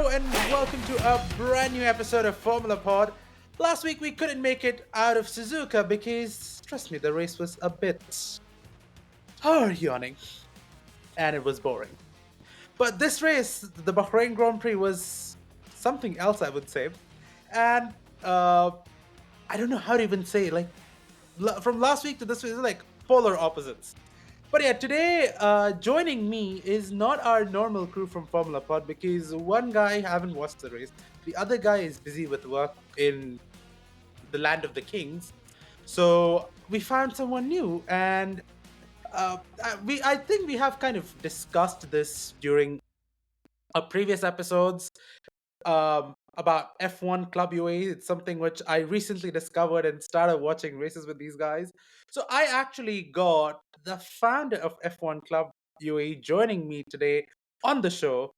Hello and welcome to a brand new episode of Formula Pod. Last week we couldn't make it out of Suzuka because, trust me, the race was a bit yawning and it was boring. But this race, the Bahrain Grand Prix, was something else, I would say. And I don't know how to even say it. Like from last week to this week, it's like polar opposites. But yeah, today joining me is not our normal crew from Formula Pod because one guy haven't watched the race, the other guy is busy with work in the land of the kings. So we found someone new, and I think we have kind of discussed this during our previous episodes about F1 Club UAE. It's something which I recently discovered and started watching races with these guys. So I actually got the founder of F1 Club UAE joining me today on the show.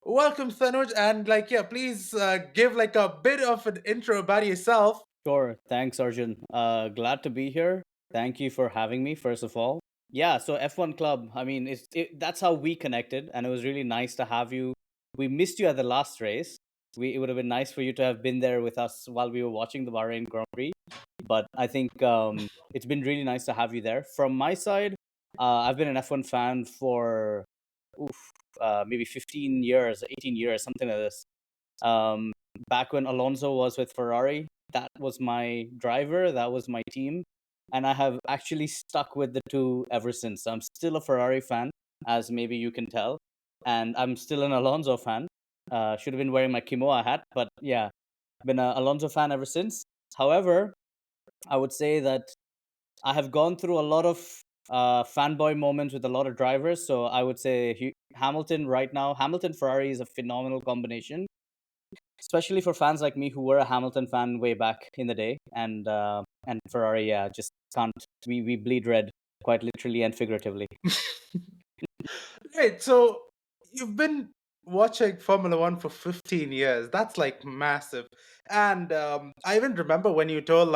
Welcome, Tanuj, and please give like a bit of an intro about yourself. Sure. Thanks, Arjun. Glad to be here. Thank you for having me, first of all. Yeah, so F1 Club, I mean, that's how we connected, and it was really nice to have you. We missed you at the last race. It would have been nice for you to have been there with us while we were watching the Bahrain Grand Prix. But I think it's been really nice to have you there. From my side, I've been an F1 fan for maybe 15 years, 18 years, something like this. Um, Back when Alonso was with Ferrari, that was my driver, that was my team, and I have actually stuck with the two ever since. I'm still a Ferrari fan, as maybe you can tell, and I'm still an Alonso fan. Should have been wearing my Kimoa hat, but yeah, been an Alonso fan ever since. However, I would say that I have gone through a lot of fanboy moments with a lot of drivers. So I would say Hamilton right now, Hamilton Ferrari is a phenomenal combination, especially for fans like me who were a Hamilton fan way back in the day. And Ferrari, yeah, just can't. We bleed red quite literally and figuratively. Right, so you've been watching Formula One for 15 years. That's like massive. And I even remember when you told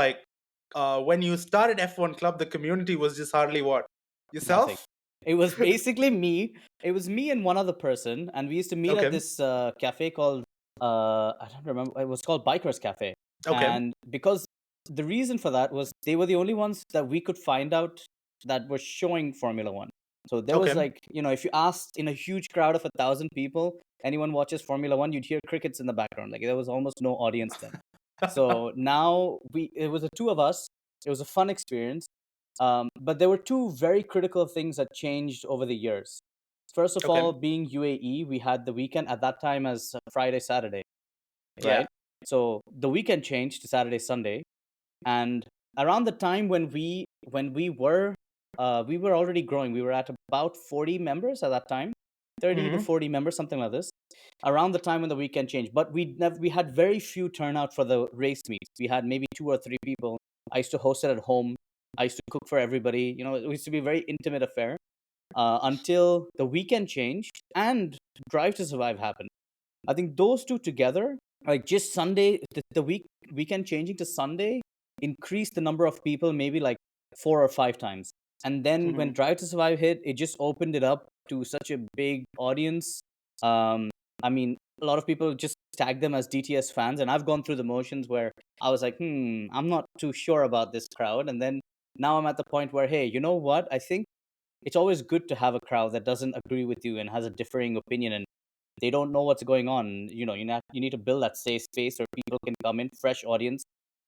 when you started F1 Club, the community was just hardly what? Nothing. Yourself? It was basically me. It was me and one other person, and we used to meet at Okay. this cafe called I don't remember. It was called Bikers Cafe, Okay. and because the reason for that was they were the only ones that we could find out that were showing Formula One. So there was Okay. like, if you asked in a huge crowd of 1,000 people, anyone watches Formula One, you'd hear crickets in the background. Like there was almost no audience then. So now it was the two of us. It was a fun experience. But there were two very critical things that changed over the years. First of Okay. all, being UAE, we had the weekend at that time as Friday, Saturday, Yeah. right? So the weekend changed to Saturday, Sunday, and around the time we were already growing. We were at about 40 members at that time, 30 to Hmm. 40 members, something like this. Around the time when the weekend changed, but we had very few turnout for the race meets. We had maybe 2 or 3 people. I used to host it at home. I used to cook for everybody. It used to be a very intimate affair until the weekend changed and Drive to Survive happened. I think those two together, like just Sunday, the weekend changing to Sunday, increased the number of people maybe like 4 or 5 times. And then Hmm. when Drive to Survive hit, it just opened it up to such a big audience. Um, I mean, a lot of people just tag them as DTS fans, and I've gone through the motions where I was like, I'm not too sure about this crowd. And then now I'm at the point where, hey, you know what? I think it's always good to have a crowd that doesn't agree with you and has a differing opinion, and they don't know what's going on. You need to build that safe space where people can come in, fresh audience,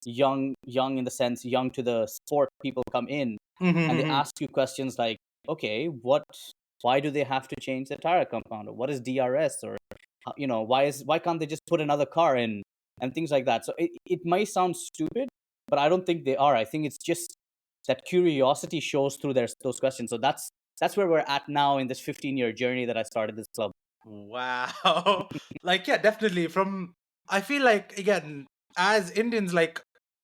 young in the sense, young to the sport. People come in and they Hmm. ask you questions like, okay, why do they have to change the tire compound, or what is DRS, or why can't they just put another car in, and things like that. So it might sound stupid, but I don't think they are. I think it's just that curiosity shows through those questions. So that's where we're at now in this 15-year journey that I started this club. Wow. Yeah, definitely. I feel like, again, as Indians,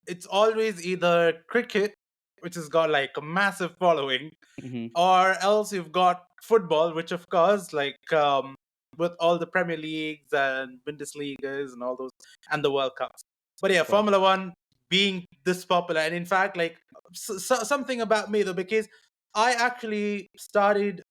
it's always either cricket, which has got like a massive following, Hmm. or else you've got football, which of course, with all the Premier Leagues and Bundesligas and all those, and the World Cups. But yeah, Sure. Formula One being this popular, and in fact, something about me though, because I actually started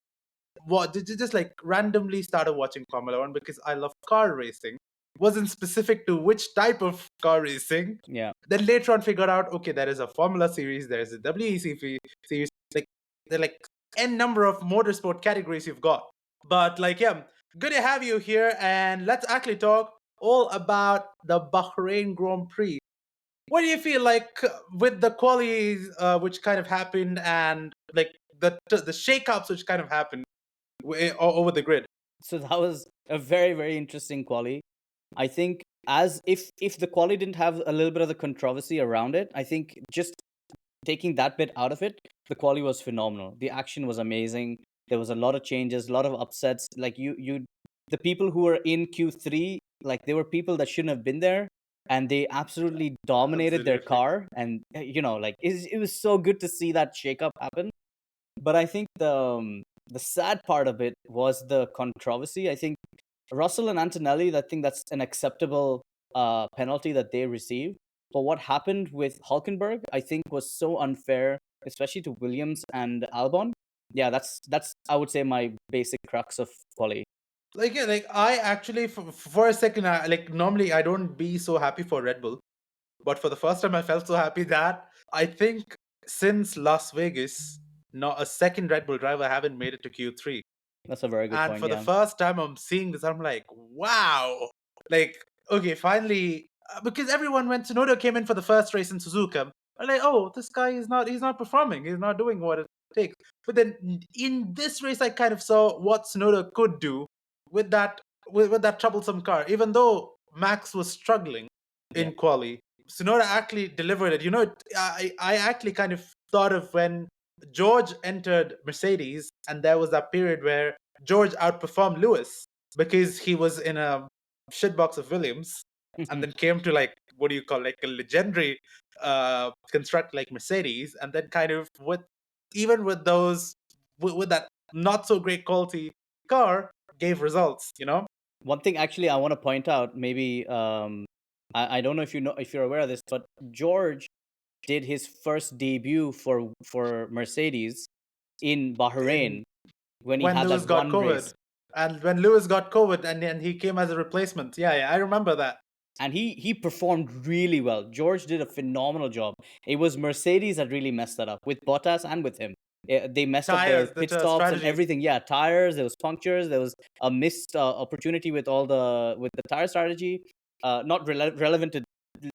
just like randomly started watching Formula One because I love car racing. wasn't specific to which type of car racing. Yeah. Then later on figured out, okay, there is a Formula series, there is a WEC series, like there are like n number of motorsport categories you've got. But like, yeah, good to have you here, and let's actually talk all about the Bahrain Grand Prix. What do you feel like with the qualies which kind of happened, and like the shakeups which kind of happened over the grid? So that was a very, very interesting quali. I think as if the quali didn't have a little bit of the controversy around it, I think just taking that bit out of it, the quali was phenomenal. The action was amazing. There was a lot of changes, a lot of upsets. Like the people who were in Q3, like they were people that shouldn't have been there, and they absolutely dominated their Absolutely. car. And like it was so good to see that shakeup happen. But I think the sad part of it was the controversy. I think Russell and Antonelli, I think that's an acceptable penalty that they received. But what happened with Hulkenberg, I think, was so unfair, especially to Williams and Albon. Yeah, that's I would say my basic crux of quali. Like yeah, like I actually for a second, like normally I don't be so happy for Red Bull, but for the first time I felt so happy that I think since Las Vegas, not a second Red Bull driver haven't made it to Q3. That's a very good And point. for the Yeah, first time I'm seeing this, I'm like, wow. Like, okay, finally, because everyone when Tsunoda came in for the first race in Suzuka, I'm like, oh, this guy is not, he's not performing, he's not doing what it takes. But then in this race, I kind of saw what Tsunoda could do with that with that troublesome car. Even though Max was struggling yeah. in quali, Tsunoda actually delivered it. I actually kind of thought of when George entered Mercedes, and there was that period where George outperformed Lewis because he was in a shitbox of Williams, and then came to like what do you call like a legendary construct like Mercedes, and then kind of with even with those with that not so great quality car gave results. One thing actually I want to point out, maybe I don't know if you're aware of this, but George did his first debut for Mercedes in In Bahrain when he when had Lewis that got one COVID, race. and when Lewis got COVID, and he came as a replacement. Yeah, yeah, I remember that. And he performed really well. George did a phenomenal job. It was Mercedes that really messed that up with Bottas and with him. They messed up their Tires, pit the stops and strategy. everything. Yeah, tires. There was punctures. There was a missed opportunity with the tire strategy. Not relevant to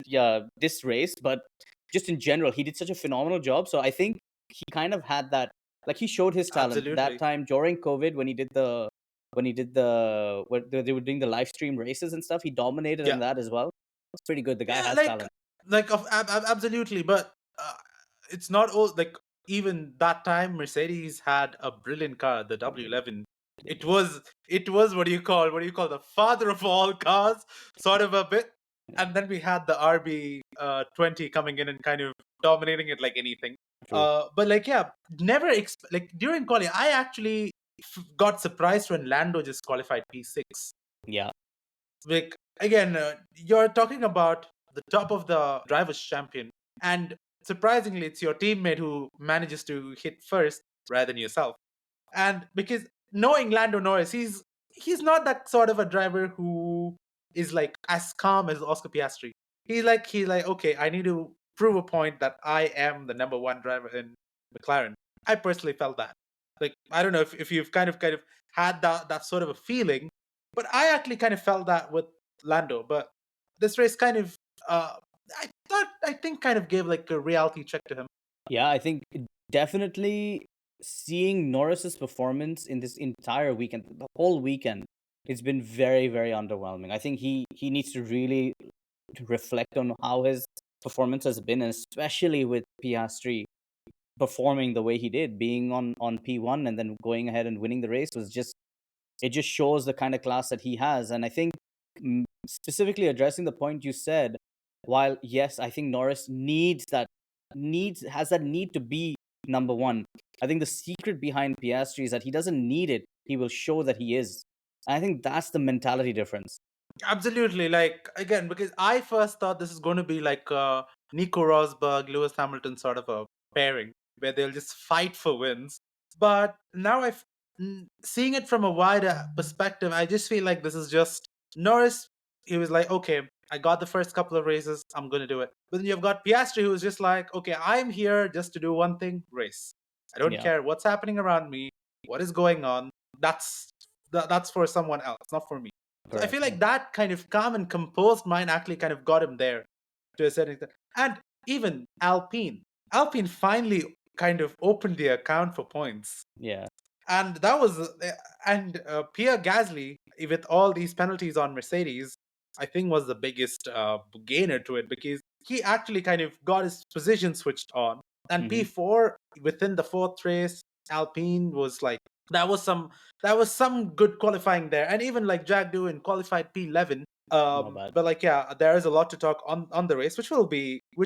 yeah this race, but just in general, he did such a phenomenal job. So I think he kind of had that. Like he showed his talent that Absolutely. time during COVID when they were doing the live stream races and stuff. He dominated in Yeah. that as well. It's pretty good. The guy Yeah, has talent. absolutely, but it's not all like even that time Mercedes had a brilliant car, the W11. It was what do you call the father of all cars, sort of a bit. Yeah, And then we had the RB 20 coming in and kind of dominating it like anything. true. But like yeah, never like during quali, I actually got surprised when Lando just qualified P6. Yeah, Like again, you're talking about the top of the drivers' champion, and surprisingly, it's your teammate who manages to hit first rather than yourself. And because knowing Lando Norris, he's not that sort of a driver who is like as calm as Oscar Piastri. He's like okay, I need to prove a point that I am the number one driver in McLaren. I personally felt that. Like I don't know if you've kind of had that sort of a feeling, but I actually kind of felt that with Lando. But this race kind of I think kind of gave like a reality check to him. yeah. I think definitely seeing Norris's performance in this entire weekend, the whole weekend, it's been very, very underwhelming. I think he needs to really reflect on how his performance has been, and especially with Piastri performing the way he did, being on P1 and then going ahead and winning the race was just it just shows the kind of class that he has. And I think specifically addressing the point you said, while yes, I think Norris has that need to be number one. I think the secret behind Piastri is that he doesn't need it. He will show that he is. And I think that's the mentality difference. Absolutely. Like again, because I first thought this is going to be like a Nico Rosberg, Lewis Hamilton sort of a pairing where they'll just fight for wins. But now seeing it from a wider perspective, I just feel like this is just Norris. he was like, okay, I got the first couple of races, I'm gonna do it. But then you've got Piastri, who's just like, okay, I'm here just to do one thing, race. I don't Yeah, care what's happening around me, what is going on. That's for someone else, not for me. So I correct. feel Yeah. like that kind of calm and composed mind actually kind of got him there to a certain extent. And even Alpine finally kind of opened the account for points, Yeah. and that was and Pierre Gasly, with all these penalties on Mercedes, I think was the biggest gainer to it, because he actually kind of got his position switched on. And Hmm. P4 within the fourth race, Alpine was like, that was some that was some good qualifying there, and even like Jack Do in qualified P11. Not bad. But like, yeah, there is a lot to talk on the race, which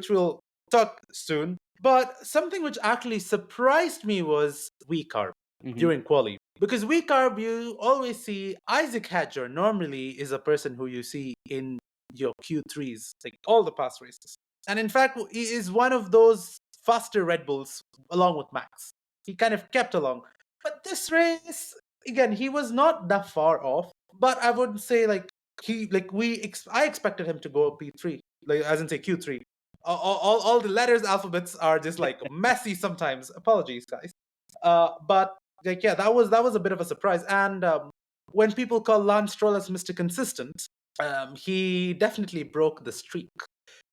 we'll talk soon. But something which actually surprised me was VCARB Hmm. during quali. Because weak carb, you always see Isaac Hatcher normally is a person who you see in your Q3s, like all the past races. And in fact, he is one of those faster Red Bulls along with Max. He kind of kept along. But this race, again, he was not that far off. But I would say like I expected him to go P3, like as in say Q3. All the letters, alphabets are just like messy sometimes. Apologies, guys. But like, yeah, that was a bit of a surprise. And when people call Lance Stroll as Mr. Consistent, he definitely broke the streak.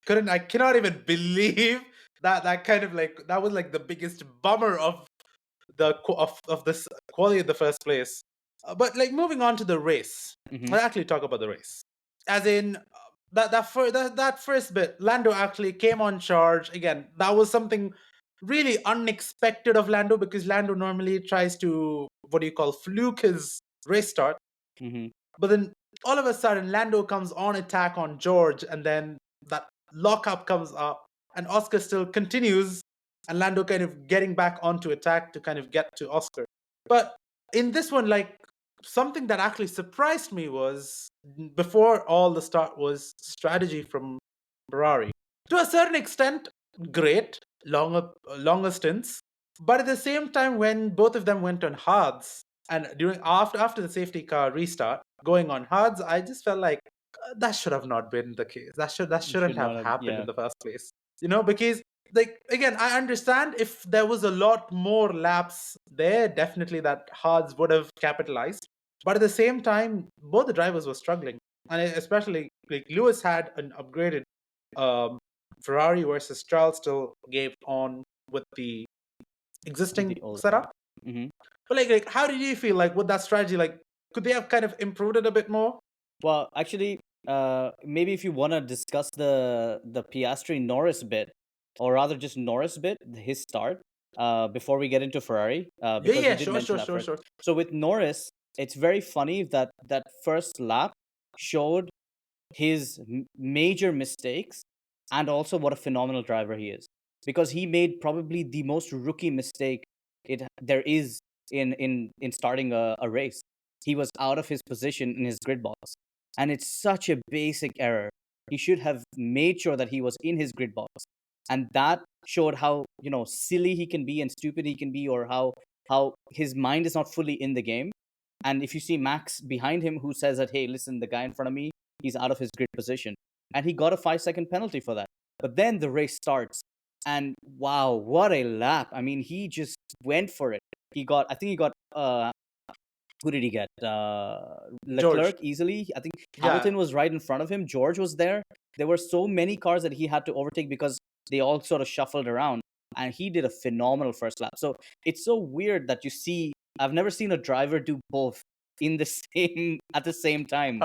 I cannot even believe that kind of like that was like the biggest bummer of of this quality in the first place. But like moving on to the race, Hmm. I actually talk about the race, as in that first bit. Lando actually came on charge again. That was something really unexpected of Lando, because Lando normally tries to, what do you call, fluke his race start. Hmm. But then all of a sudden, Lando comes on attack on George, and then that lockup comes up, and Oscar still continues, and Lando kind of getting back onto attack to kind of get to Oscar. But in this one, like, something that actually surprised me was, before all the start, was strategy from Ferrari. To a certain extent, great, longer stints. But at the same time, when both of them went on hards, and during after the safety car restart, going on hards, I just felt like that should have not been the case. That You shouldn't should have not have. happened in Yeah. the first place. Because like, again, I understand if there was a lot more laps there, definitely that hards would have capitalized. But at the same time, both the drivers were struggling, and especially like Lewis had an upgraded um, Ferrari, versus Charles still gave on with the The existing old car. setup. Hmm. But like, how did you feel like with that strategy? Like, could they have kind of improved it a bit more? Well, actually, maybe if you want to discuss the Piastri Norris bit, or rather just Norris bit, his start, before we get into Ferrari, Yeah, because you yeah, did sure, mention sure, that sure, first. sure. So with Norris, it's very funny that that first lap showed his major mistakes and also what a phenomenal driver he is, because he made probably the most rookie mistake there is in starting a race. He was out of his position in his grid box, and it's such a basic error. He should have made sure that he was in his grid box, and that showed how, silly he can be and stupid he can be, or how his mind is not fully in the game. And if you see Max behind him, who says that, hey, listen, the guy in front of me, he's out of his grid position. And he got a 5-second penalty for that. But then the race starts. And wow, what a lap. I mean, he just went for it. I think he got, who did he get? George. Leclerc easily. I think Yeah. Hamilton was right in front of him. George was there. There were so many cars that he had to overtake because they all sort of shuffled around. And he did a phenomenal first lap. So it's so weird that you see, I've never seen a driver do both in the same at the same time.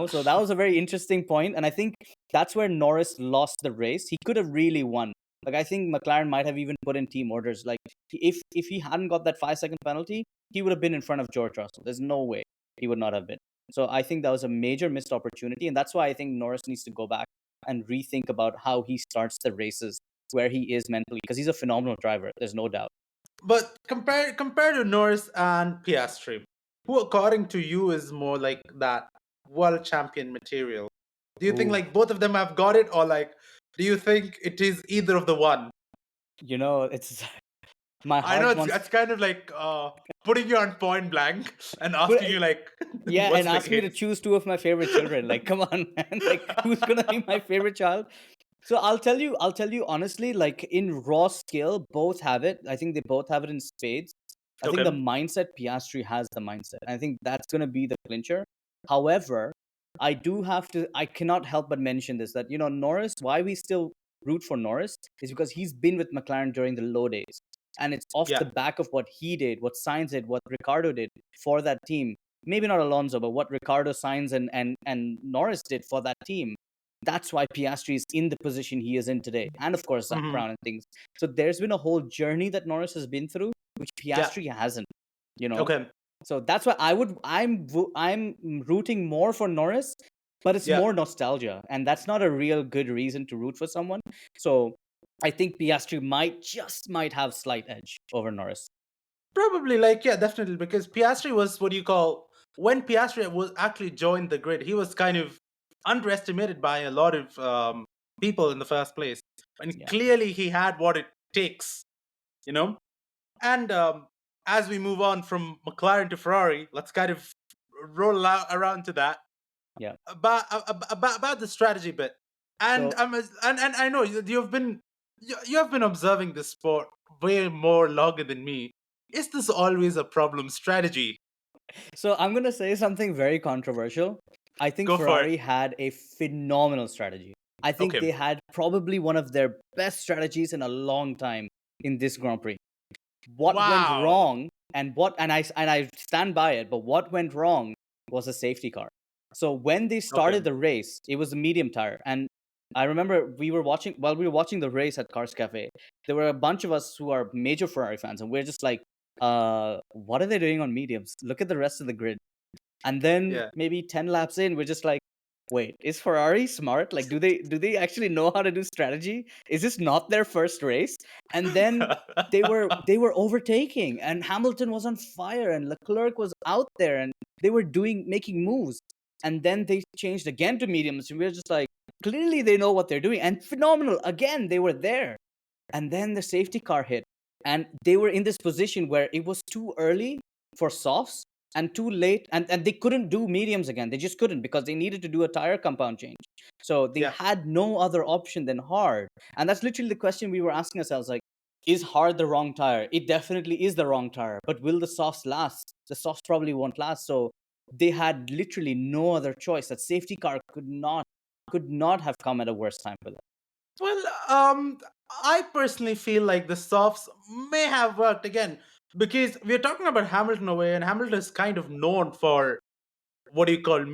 So that was a very interesting point, and I think that's where Norris lost the race. He could have really won. Like, I think McLaren might have even put in team orders. Like, if he hadn't got that 5-second penalty, he would have been in front of George Russell. There's no way he would not have been. So I think that was a major missed opportunity, and that's why I think Norris needs to go back and rethink about how he starts the races, where he is mentally, because he's a phenomenal driver. There's no doubt. But compare to Norris and Piastri, who according to you is more like that world champion material? Do you think Ooh, like both of them have got it, or like do you think it is either of the one? it's My I know heart it's wants. it's kind of like putting you on point blank and But asking you like, yeah, what's and the ask me to case? choose two of my favorite children. Like, come on, man. Like, who's gonna be my favorite child? So I'll tell you honestly, like in raw skill, both have it. I think they both have it in spades. I think the Okay. mindset, Piastri has the mindset. I think that's gonna be the clincher. However, I cannot help but mention this, that Norris, why we still root for Norris is because he's been with McLaren during the low days. And it's off Yeah. the back of what he did, what Sainz did, what Ricardo did for that team. Maybe not Alonso, but what Ricardo, Sainz, and Norris did for that team. That's why Piastri is in the position he is in today. And of course, Zach Hmm. Brown and things. So there's been a whole journey that Norris has been through, which Yeah. Piastri hasn't, you know? Okay. So that's why I'm rooting more for Norris, but it's Yeah. more nostalgia. And that's not a real good reason to root for someone. So I think Piastri might have slight edge over Norris. Probably, like, yeah, definitely, because Piastri was what you call, when Piastri was actually joined the grid, he was kind of underestimated by a lot of people in the first place, and Yeah. clearly he had what it takes, you know. And as we move on from McLaren to Ferrari, let's kind of roll out around to that Yeah. about the strategy bit. And So and I know you've been you have been observing this sport way more longer than me. Is this always a problem strategy? So I'm gonna say something very controversial. I think Go for it. Ferrari had a phenomenal strategy. I think Okay. they had probably one of their best strategies in a long time in this Grand Prix. What went Wow. wrong, and I stand by it, but what went wrong was a safety car. So when they started Okay. the race, it was a medium tire, and I remember we were watching the race at Cars Cafe. There were a bunch of us who are major Ferrari fans, and we're just like, what are they doing on mediums? Look at the rest of the grid. And then Yeah. maybe 10 laps in, we're just like, wait, is Ferrari smart? Like, do they actually know how to do strategy? Is this not their first race? And then they were overtaking, and Hamilton was on fire, and Leclerc was out there, and they were making moves. And then they changed again to mediums, and we are just like, clearly they know what they're doing. And phenomenal. Again, they were there. And then the safety car hit, and they were in this position where it was too early for softs and too late, and they couldn't do mediums again. They just couldn't, because they needed to do a tire compound change. So they Yeah. had no other option than hard. And that's literally the question we were asking ourselves, like, is hard the wrong tire? It definitely is the wrong tire, but will the softs last? The softs probably won't last. So they had literally no other choice. That safety car could not have come at a worse time for them. Well, I personally feel like the softs may have worked again, because we're talking about Hamilton away, and Hamilton is kind of known for what do you call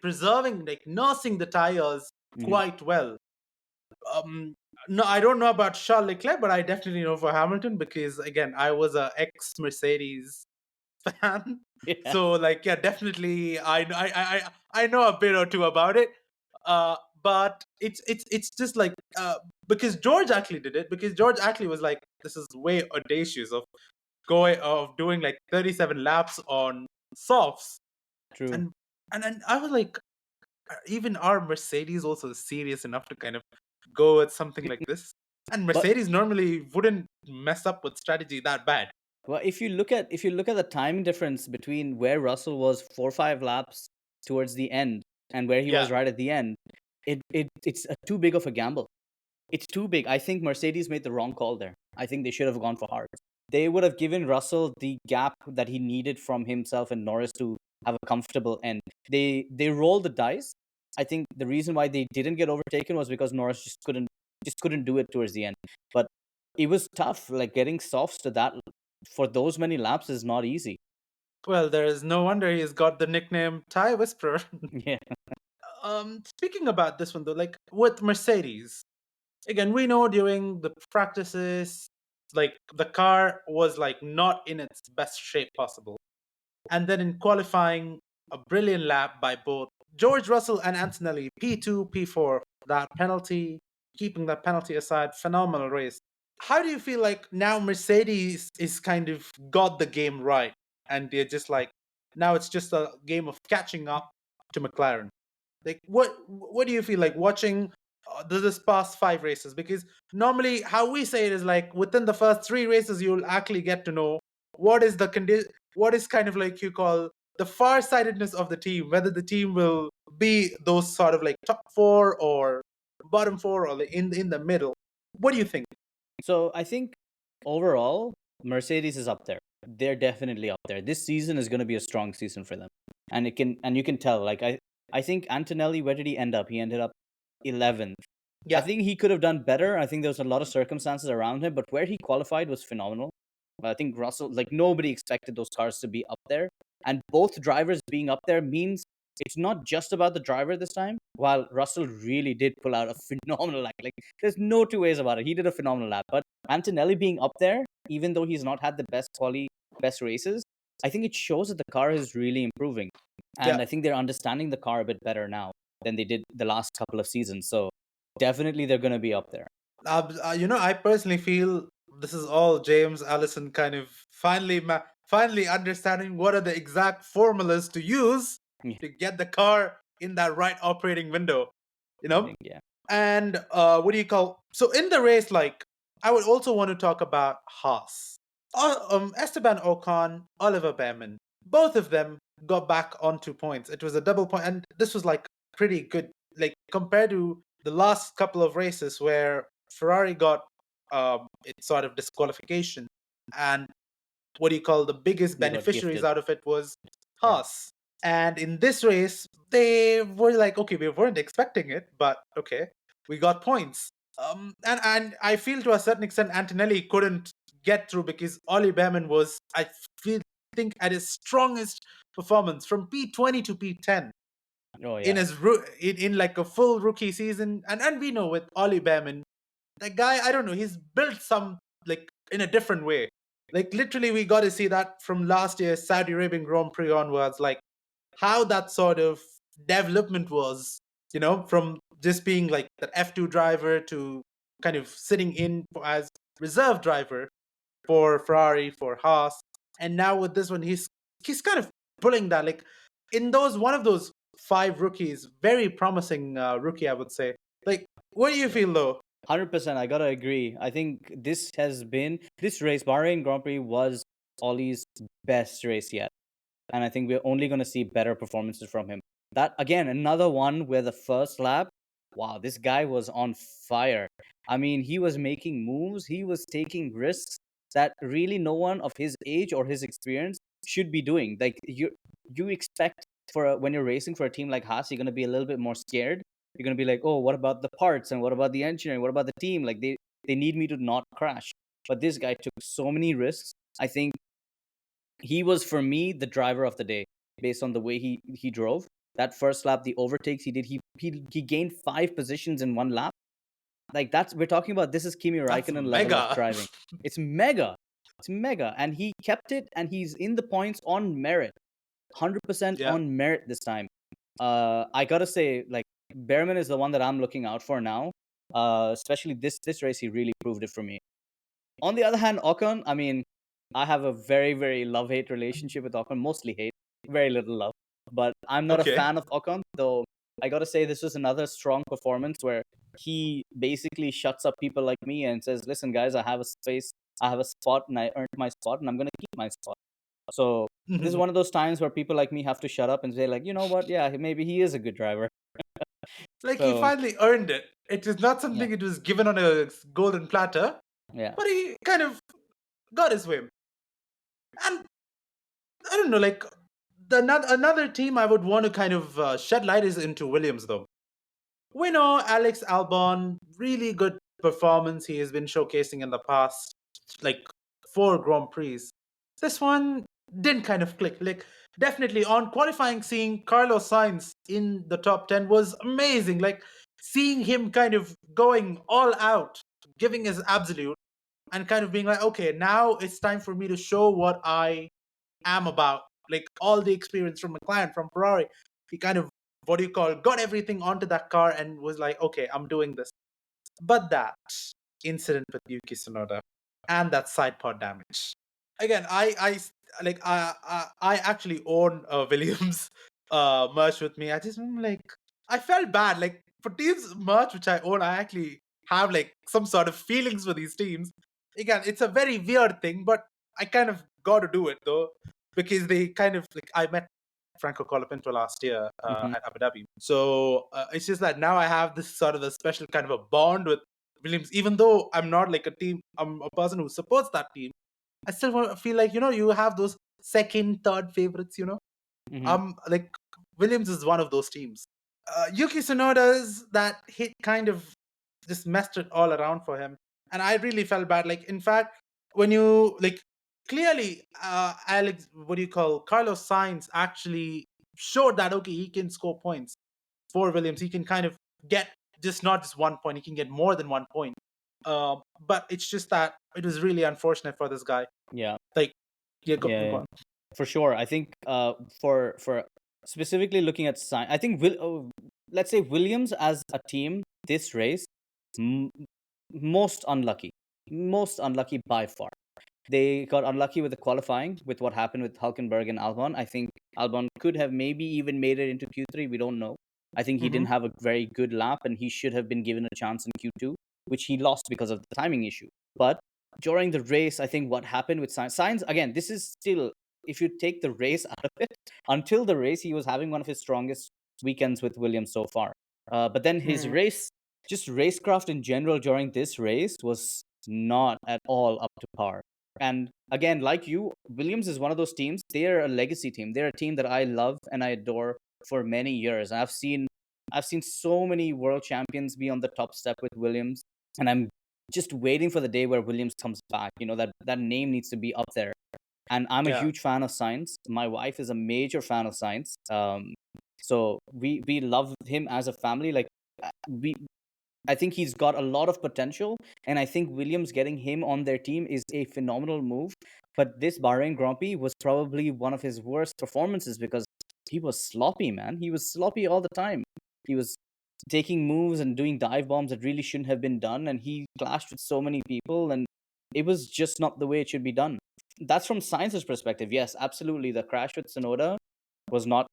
preserving, like nursing the tires Mhm. quite well. Um, no, I don't know about Charles Leclerc, but I definitely know for Hamilton, because again, I was a ex Mercedes fan. Yeah. So like, yeah, definitely, I know a bit or two about it. But it's just like, because George actually did it, because George actually was like, this is way audacious of doing like 37 laps on softs. True. And I was like, even our Mercedes also serious enough to kind of go with something like this? And But Mercedes normally wouldn't mess up with strategy that bad. well, if you look at the time difference between where Russell was 4 or 5 laps towards the end and where he Yeah. was right at the end, it's too big of a gamble. It's too big. I think Mercedes made the wrong call there. I think they should have gone for hard. They would have given Russell the gap that he needed from himself and Norris to have a comfortable end. They rolled the dice. I think the reason why they didn't get overtaken was because Norris just couldn't do it towards the end. But it was tough. Like, getting softs to that for those many laps is not easy. Well, there is no wonder he's got the nickname Tie Whisperer. Yeah. Speaking about this one though, like with Mercedes, again, we know during the practices, like the car was like not in its best shape possible. And then in qualifying, a brilliant lap by both George Russell and Antonelli, P2, P4, that penalty, keeping that penalty aside, phenomenal race. How do you feel like now Mercedes is kind of got the game right, and they're just like, now it's just a game of catching up to McLaren? Like, what do you feel like watching? this past 5 races, because normally how we say it is like within the first 3 races you'll actually get to know what is the condition, what is kind of like you call the far-sightedness of the team, whether the team will be those sort of like top four or bottom four or in the middle. What do you think? So I think overall, Mercedes is up there. They're definitely up there. This season is going to be a strong season for them, and you can tell. Like I think Antonelli, where did he end up? He ended up 11th. I Yeah, think he could have done better. I think there was a lot of circumstances around him, but where he qualified was phenomenal. I think Russell, like nobody expected those cars to be up there, and both drivers being up there means it's not just about the driver this time. While Russell really did pull out a phenomenal lap, like there's no two ways about it. He did a phenomenal lap, but Antonelli being up there, even though he's not had the best races, I think it shows that the car is really improving, yeah. and I think they're understanding the car a bit better now than they did the last couple of seasons. So definitely they're going to be up there. I personally feel this is all James Allison kind of finally understanding what are the exact formulas to use Yeah, to get the car in that right operating window. You I know, think yeah, and what do you call? So in the race, like I would also want to talk about Haas. Esteban Ocon, Oliver Behrman, both of them got back on 2 points. It was a double point, and this was like pretty good, like compared to the last couple of races where Ferrari got its sort of disqualification, and what do you call the biggest they got beneficiaries gifted. out of it was Yeah, Haas. And in this race, they were like, okay, we weren't expecting it, but okay, we got points. And I feel to a certain extent Antonelli couldn't get through because Ollie Behrman was, I feel, think at his strongest performance from P20 to P10 oh in yeah, his in like a full rookie season. And we know with Ollie Behrman, that guy, I don't know, he's built some like in a different way. Like literally, we got to see that from last year's Saudi Arabian Grand Prix onwards, like how that sort of development was, from just being like that F2 driver to kind of sitting in as reserve driver for Ferrari, for Haas, and now with this one, he's kind of pulling that like in those one of those 5 rookies, very promising rookie, I would say. Like, what do you yeah. feel though? 100%. I gotta agree. I think this race, Bahrain Grand Prix, was Ollie's best race yet. And I think we're only going to see better performances from him. That again, another one where the first lap, wow, this guy was on fire. I mean, he was making moves, he was taking risks that really no one of his age or his experience should be doing. Like you expect when you're racing for a team like Haas, you're going to be a little bit more scared. You're going to be like, oh, what about the parts and what about the engineering? What about the team? Like they need me to not crash. But this guy took so many risks. I think he was for me the driver of the day based on the way he drove. That first lap, the overtakes he did, he gained 5 positions in one lap. Like that's we're talking about. This is Kimi That's Raikkonen level of mega. driving. It's mega. It's mega, and he kept it, and he's in the points on merit, 100% Yeah. on merit this time. I gotta say, like Behrman is the one that I'm looking out for now. Especially this race, he really proved it for me. On the other hand, Ocon, I mean, I have a very, very love hate relationship with Ocon, mostly hate, very little love. But I'm not a Okay. fan of Ocon, though I gotta say, this was another strong performance where he basically shuts up people like me and says, listen, guys, I have a space, I have a spot, and I earned my spot, and I'm gonna keep my spot. So this is one of those times where people like me have to shut up and say, like, you know what, yeah, maybe he is a good driver. Like he So, finally earned it. It is not yeah, something it was given on a golden platter, yeah. but he kind of got his way. And I don't know, like another team I would want to kind of shed light is into Williams, though. We know Alex Albon, really good performance he has been showcasing in the past, like 4 Grand Prix. This one didn't kind of click. Like, definitely on qualifying, seeing Carlos Sainz in the top 10 was amazing. Like, seeing him kind of going all out, giving his absolute, and kind of being like, okay, now it's time for me to show what I am about. Like all the experience from McLaren, from Ferrari. He kind of, what do you call, got everything onto that car and was like, okay, I'm doing this. But that incident with Yuki Tsunoda and that side pod damage. Again, I actually own Williams merch with me. I just like I felt bad. Like for teams much which I own, I actually have like some sort of feelings for these teams. Again, it's a very weird thing, but I kind of got to do it though, because they kind of like I met Franco Colapinto last year Hmm. at Abu Dhabi. So it's just that now I have this sort of a special kind of a bond with Williams, even though I'm not like a team, I'm a person who supports that team. I still feel like, you have those second, third favorites, Hmm. like Williams is one of those teams. Yuki Tsunoda's that hit kind of just messed it all around for him, and I really felt bad. Like, in fact, when you like clearly, Alex, what do you call Carlos Sainz actually showed that okay, he can score points for Williams. He can kind of get just not just 1 point; he can get more than 1 point. But it's just that it was really unfortunate for this guy. Yeah, Like, yeah, yeah, go yeah, on. for sure. I think for specifically looking at sign, I think let's say Williams as a team this race, m- most unlucky, most unlucky by far. They got unlucky with the qualifying with what happened with Hulkenberg and Albon. I think Albon could have maybe even made it into Q3. We don't know. I think he Hmm. didn't have a very good lap and he should have been given a chance in Q2, which he lost because of the timing issue. But during the race, I think what happened with Sainz, again, this is still, if you take the race out of it, until the race, he was having one of his strongest weekends with Williams so far. But then his Hmm. race, just racecraft in general during this race was not at all up to par. And again, like you, Williams is one of those teams. They're a legacy team. They're a team that I love and I adore for many years. I've seen so many world champions be on the top step with Williams, and I'm just waiting for the day where Williams comes back. That name needs to be up there. And I'm a Yeah. huge fan of science. My wife is a major fan of science. So we love him as a family. Like we I think he's got a lot of potential, and I think Williams getting him on their team is a phenomenal move. But this Bahrain Grand Prix was probably one of his worst performances because he was sloppy, man. He was sloppy all the time. He was taking moves and doing dive bombs that really shouldn't have been done, and he clashed with so many people, and it was just not the way it should be done. That's from science's perspective. Yes, absolutely. The crash with Sonoda was not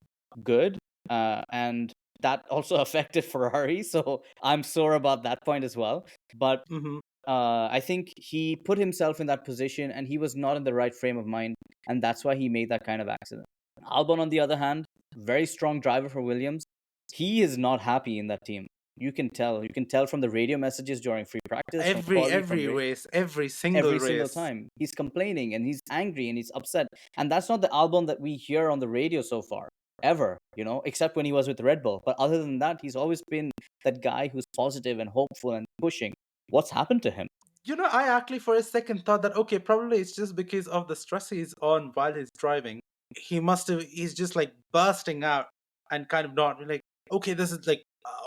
good, and that also affected Ferrari. So I'm sore about that point as well. But Hmm. I think he put himself in that position, and he was not in the right frame of mind, and that's why he made that kind of accident. Albon, on the other hand, very strong driver for Williams. He is not happy in that team. You can tell. You can tell from the radio messages during free practice, from quali, from Every race. race, every single Every single race. time he's complaining and he's angry and he's upset, and that's not the Albon that we hear on the radio so far ever, except when he was with Red Bull. But other than that, he's always been that guy who's positive and hopeful and pushing. What's happened to him? I actually for a second thought that okay, probably it's just because of the stress he's on while he's driving. He's just like bursting out and kind of not like, okay, this is like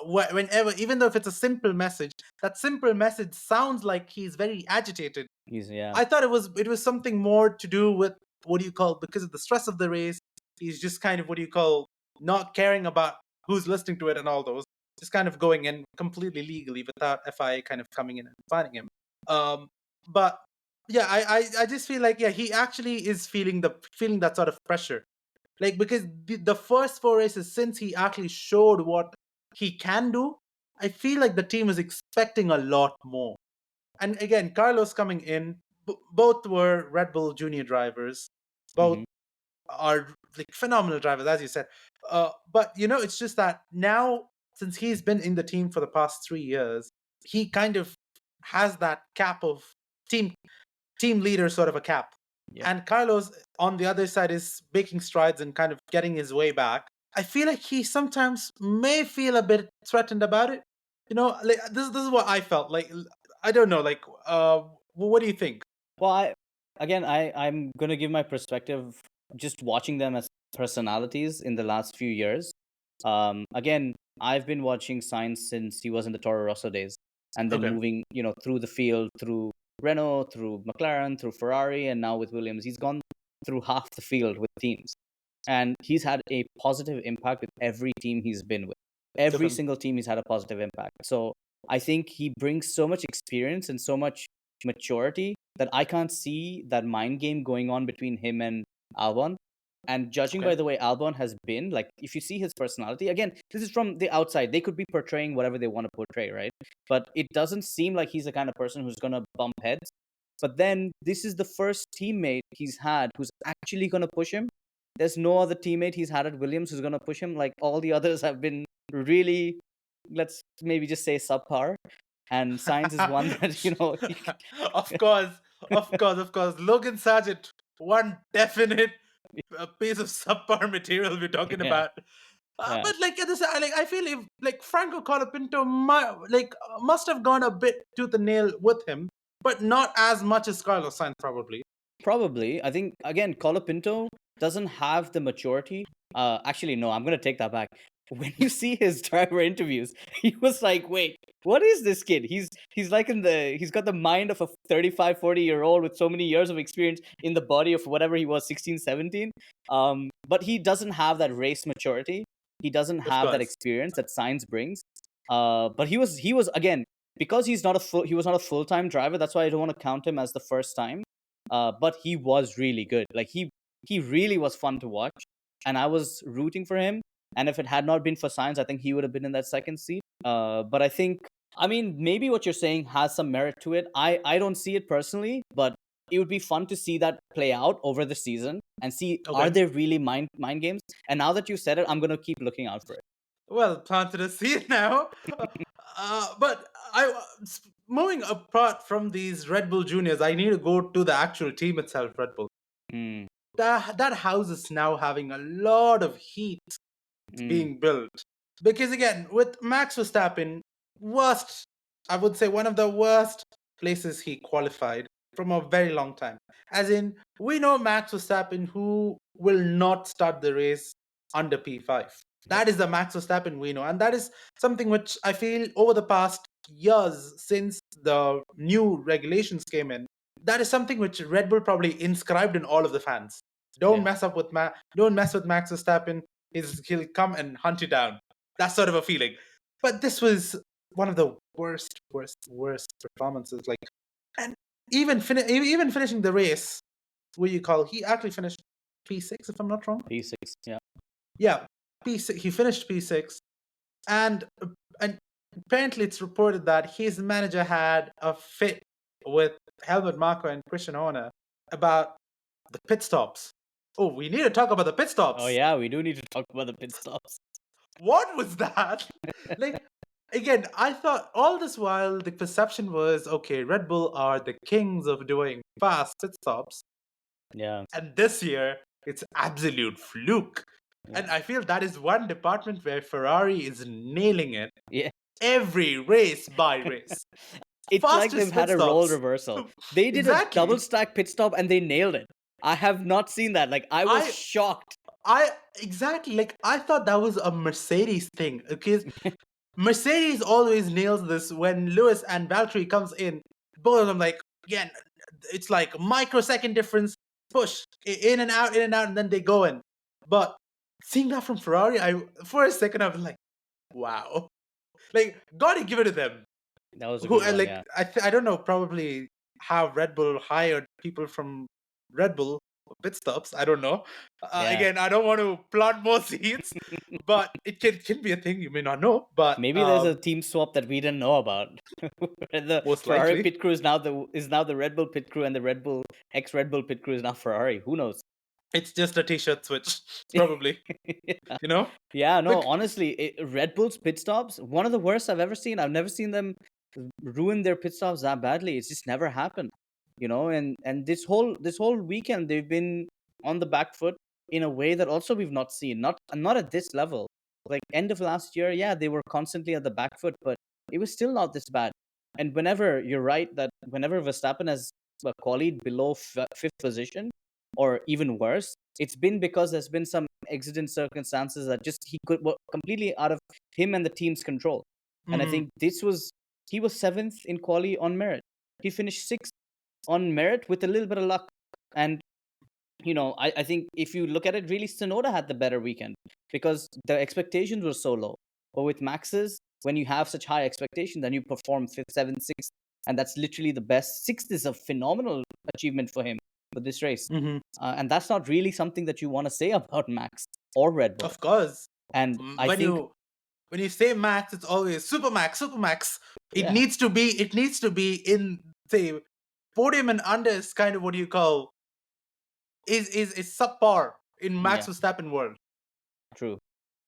whenever, even though if it's a simple message, that simple message sounds like he's very agitated. He's yeah. I thought it was something more to do with what do you call, because of the stress of the race. He's just kind of what do you call, not caring about who's listening to it and all those. Just kind of going in completely legally without FIA kind of coming in and finding him. Um, but yeah, I just feel like yeah, he actually is feeling that sort of pressure. Like because the first four races since he actually showed what he can do, I feel like the team is expecting a lot more. And again, Carlos coming in, both were Red Bull junior drivers. Both Hmm. are like phenomenal drivers, as you said. But it's just that now, since he's been in the team for the past 3 years, he kind of has that cap of team team leader sort of a cap. Yeah. And Carlos on the other side is making strides and kind of getting his way back. I feel like he sometimes may feel a bit threatened about it. Like this is what I felt. Like I don't know, like what do you think? Well, I'm gonna give my perspective just watching them as personalities in the last few years. Again, I've been watching Science since he was in the Toro Rosso days, and then Okay. moving, through the field, through Renault, through McLaren, through Ferrari, and now with Williams. He's gone through half the field with teams, and he's had a positive impact with every team he's been with. Every Okay. single team he's had a positive impact. So I think he brings so much experience and so much maturity that I can't see that mind game going on between him and Albon. And judging by Okay. the way Albon has been, like, if you see his personality, again, this is from the outside. They could be portraying whatever they want to portray, right? But it doesn't seem like he's the kind of person who's going to bump heads. But then this is the first teammate he's had who's actually going to push him. There's no other teammate he's had at Williams who's going to push him. Like, all the others have been really, let's maybe just say subpar. And Science is one that, Of course, of course. Logan Sargent, one definite piece of subpar material we're talking yeah, about. yeah. But like at this, like I feel if like Franco Colapinto must have gone a bit to the nail with him, but not as much as Carlos Sainz probably. Probably. I think again, Colapinto doesn't have the maturity. Actually, no, I'm gonna take that back. When you see his driver interviews, he was like, "Wait, what is this kid? He's like he's got the mind of a 35, 40-year-old with so many years of experience in the body of whatever he was, 16, 17." But he doesn't have that race maturity. He doesn't Of have that course. experience that Science brings. But he was again, because he was not a full-time driver. That's why I don't want to count him as the first time. But he was really good. Like, he really was fun to watch, and I was rooting for him. And if it had not been for Science, I think he would have been in that second seat. But I think, I mean, maybe what you're saying has some merit to it. I don't see it personally, but it would be fun to see that play out over the season and see, are Okay. there really mind games. And now that you said it, I'm gonna keep looking out for it. Well, planted a seed now. But moving apart from these Red Bull juniors, I need to go to the actual team itself, Red Bull. Mm, That house is now having a lot of heat mm, being built. Because again, with Max Verstappen, worst, I would say one of the worst places he qualified from a very long time. As in, we know Max Verstappen who will not start the race under P5. yep, That is the Max Verstappen we know. And that is something which I feel over the past years since the new regulations came in, that is something which Red Bull probably inscribed in all of the fans. yeah, Don't mess with Max Verstappen. He'll come and hunt you down. That sort of a feeling. But this was one of the worst performances. Like, and even finishing the race, what you call, he actually finished P6 if I'm not wrong. P6, yeah, Yeah, P6. He finished P6, and and apparently it's reported that his manager had a fit with Helmut Marko and Christian Horner about the pit stops. Oh, we need to talk about the pit oh stops. yeah, we do need to talk about the pit stops. What was that? Like, again, I thought all this while the perception was okay, Red Bull are the kings of doing fast pit stops, Yeah, and this year it's absolute fluke. yeah, And I feel that is one department where Ferrari is nailing it yeah. every race by race. It's like they've Fastest pit had a role stops. reversal. They did a double Exactly. stack pit stop and they nailed it. I have not seen that. Like, I was I shocked. I exactly, like I thought that was a Mercedes thing because Mercedes always nails this when Lewis and Valtteri comes in. Both of them, like, again, it's like microsecond difference, push in and out, and then they go in. But seeing that from Ferrari, I for a second I was like, wow, like gotta give it to them. That was a Who good and one, like yeah. I don't know, probably how Red Bull hired people from Red Bull for pit stops. I don't know. Yeah. Again, I don't want to plant more seeds, but it can be a thing you may not know. But Maybe there's a team swap that we didn't know about. Where the most Ferrari likely, pit crew is now the Red Bull pit crew, and the ex Red Bull pit crew is now Ferrari. Who knows? it's just a T-shirt switch, probably. Yeah. You know, Yeah, no, Bec- honestly, Red Bull's pit stops, one of the worst I've ever seen. I've never seen them ruin their pit stops that badly. It's just never happened, and this whole weekend they've been on the back foot in a way that also we've not seen. Not at this level. Like, end of last year, yeah, they were constantly at the back foot, but it was still not this bad. And whenever you're right that whenever Verstappen has qualied below fifth position, or even worse, it's been because there's been some exigent circumstances that just he could were completely out of him and the team's control. And I mhm. think he was seventh in quali on merit. He finished sixth on merit with a little bit of luck. And I think if you look at it, really, Sonoda had the better weekend because the expectations were so low. But with Max's, when you have such high expectations, then you perform fifth, seventh, sixth, and that's literally the best. Sixth is a phenomenal achievement for him. for this race. Hmm. And that's not really something that you want to say about Max or Red Bull. Of course. And I When think, you say max, it's always super max, super max. It yeah, needs to be in, say, podium and under is kind of what you call is subpar in Max yeah, Verstappen world. true.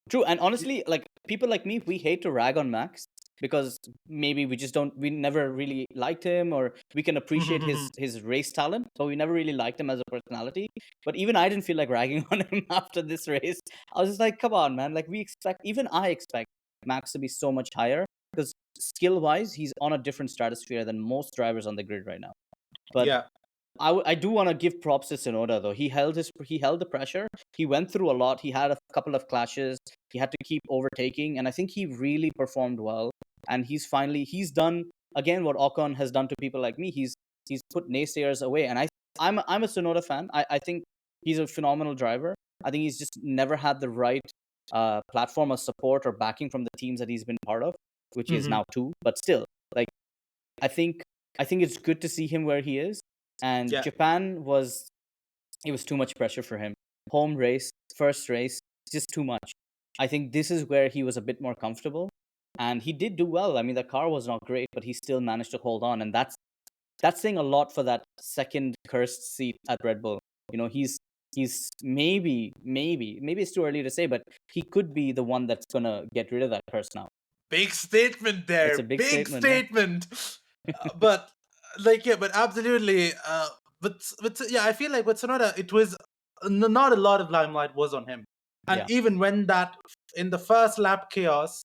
True, and Y- honestly, like people like me, we hate to rag on Max because maybe we just don't, we never really liked him, or we can appreciate his race talent, but we never really liked him as a personality. But even I didn't feel like ragging on him after this race. I was just like, come on, man! Like we expect, even I expect Max to be so much higher because skill wise, he's on a different stratosphere than most drivers on the grid right now. But yeah. I do want to give props to Sonoda though. He held the pressure. He went through a lot. He had a couple of clashes. He had to keep overtaking, and I think he really performed well. And he's done again what Ocon has done to people like me. He's put naysayers away. And I'm a Sonoda fan. I think he's a phenomenal driver. I think he's just never had the right platform of support or backing from the teams that he's been part of, which is Hmm. now two. But still, like I think I think it's good to see him where he is. And Yeah. Japan was, it was too much pressure for him. Home race, first race, just too much. I think this is where he was a bit more comfortable, and he did do well. I mean, the car was not great, but he still managed to hold on, and that's saying a lot for that second cursed seat at Red Bull. You know, he's maybe it's too early to say, but he could be the one that's gonna get rid of that curse now. Big statement It's there. a big Big statement, yeah. statement. But like, yeah, but absolutely. But yeah, I feel like with Sonoda, it was not a lot of limelight was on him, and Yeah. even when that in the first lap chaos,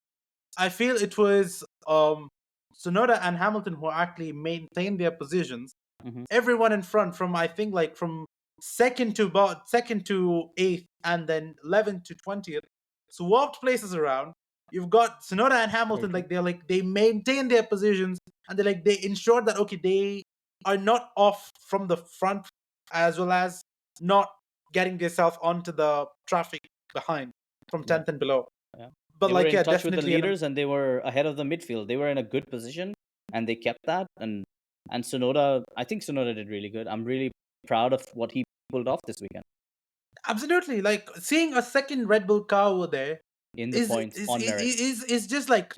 I feel it was Sonoda and Hamilton who actually maintained their positions. Hmm. Everyone in front, from I think like from second to eighth, and then 11th to 20th, swapped places around. You've got Sonoda and Very Hamilton, true. like they maintain their positions, and they ensure that okay, they are not off from the front, as well as not getting themselves onto the traffic behind from Yeah. 10th and below. Yeah. But They were like, in yeah, touch with the definitely leaders and they were ahead of the midfield. They were in a good position and they kept that. And Sonoda, I think Sonoda did really good. I'm really proud of what he pulled off this weekend absolutely, like seeing a second Red Bull car over there in the is points on merit. just like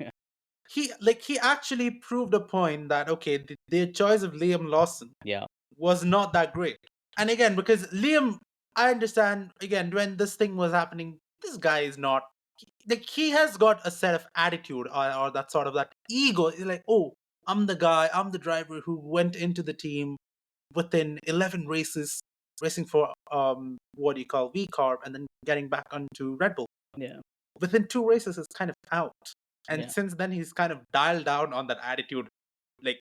he actually proved a point that okay, their choice of Liam Lawson Yeah. was not that great. And again, because Liam, I understand again when this thing was happening, this guy is not like he has got a set of attitude, or that sort of that ego. He's like, oh, I'm the guy, I'm the driver who went into the team within 11 races, racing for what do you call V Carb, and then getting back onto Red Bull. Yeah. Within two races, it's kind of out. And Yeah. since then, he's kind of dialed down on that attitude, like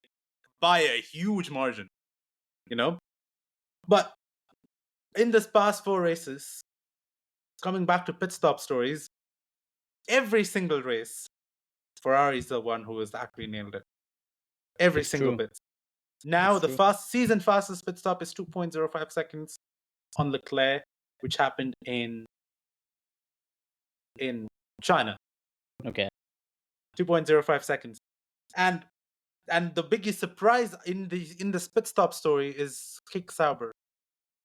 by a huge margin, you know. But in this past four races, coming back to pit stop stories, every single race, Ferrari's the one who has actually nailed it. Every It's single true. bit. It's Now the true. fast season fastest pit stop is 2.05 seconds on Leclerc, which happened in China. Okay. 2.05 seconds. And the biggest surprise in this pit stop story is Kick Sauber.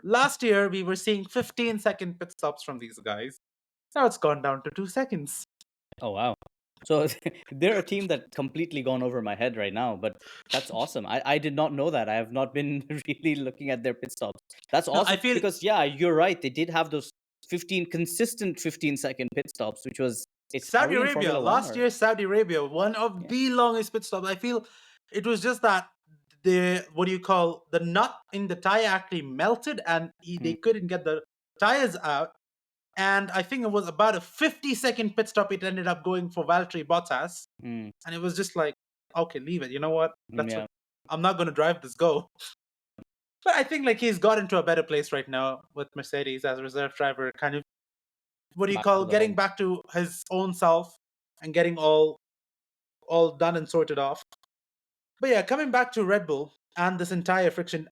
Last year we were seeing 15-second pit stops from these guys. Now it's gone down to 2 seconds. Oh, wow. So they're a team that completely gone over my head right now, but that's awesome. I did not know that. I have not been really looking at their pit stops. That's No, I awesome feel because yeah, you're right. They did have those 15-second pit stops, which was, it's, are Saudi we in Arabia, Formula One last or year, Saudi Arabia, one of yeah? the longest pit stops. I feel it was just that the what do you call the nut in the tire actually melted, and Hmm. they couldn't get the tires out. And I think it was about a 50-second pit stop. It ended up going for Valtteri Bottas, Mm, and it was just like, okay, leave it. You know what? yeah, I'm not going to drive this go. But I think like he's got into a better place right now with Mercedes as a reserve driver, kind of what do you back call to the getting home. back to his own self and getting all done and sorted off. But yeah, coming back to Red Bull and this entire friction,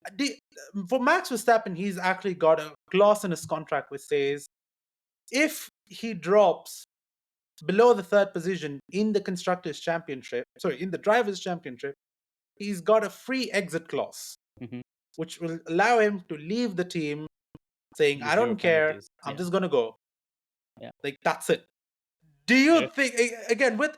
for Max Verstappen, he's actually got a clause in his contract which says if he drops below the third position in the constructors championship, sorry, in the drivers championship, he's got a free exit clause. Hmm. which will allow him to leave the team saying, I Zero don't care, penalties. I'm Yeah. just going to go. Yeah. Like, that's it. Do you Yeah. think, again, with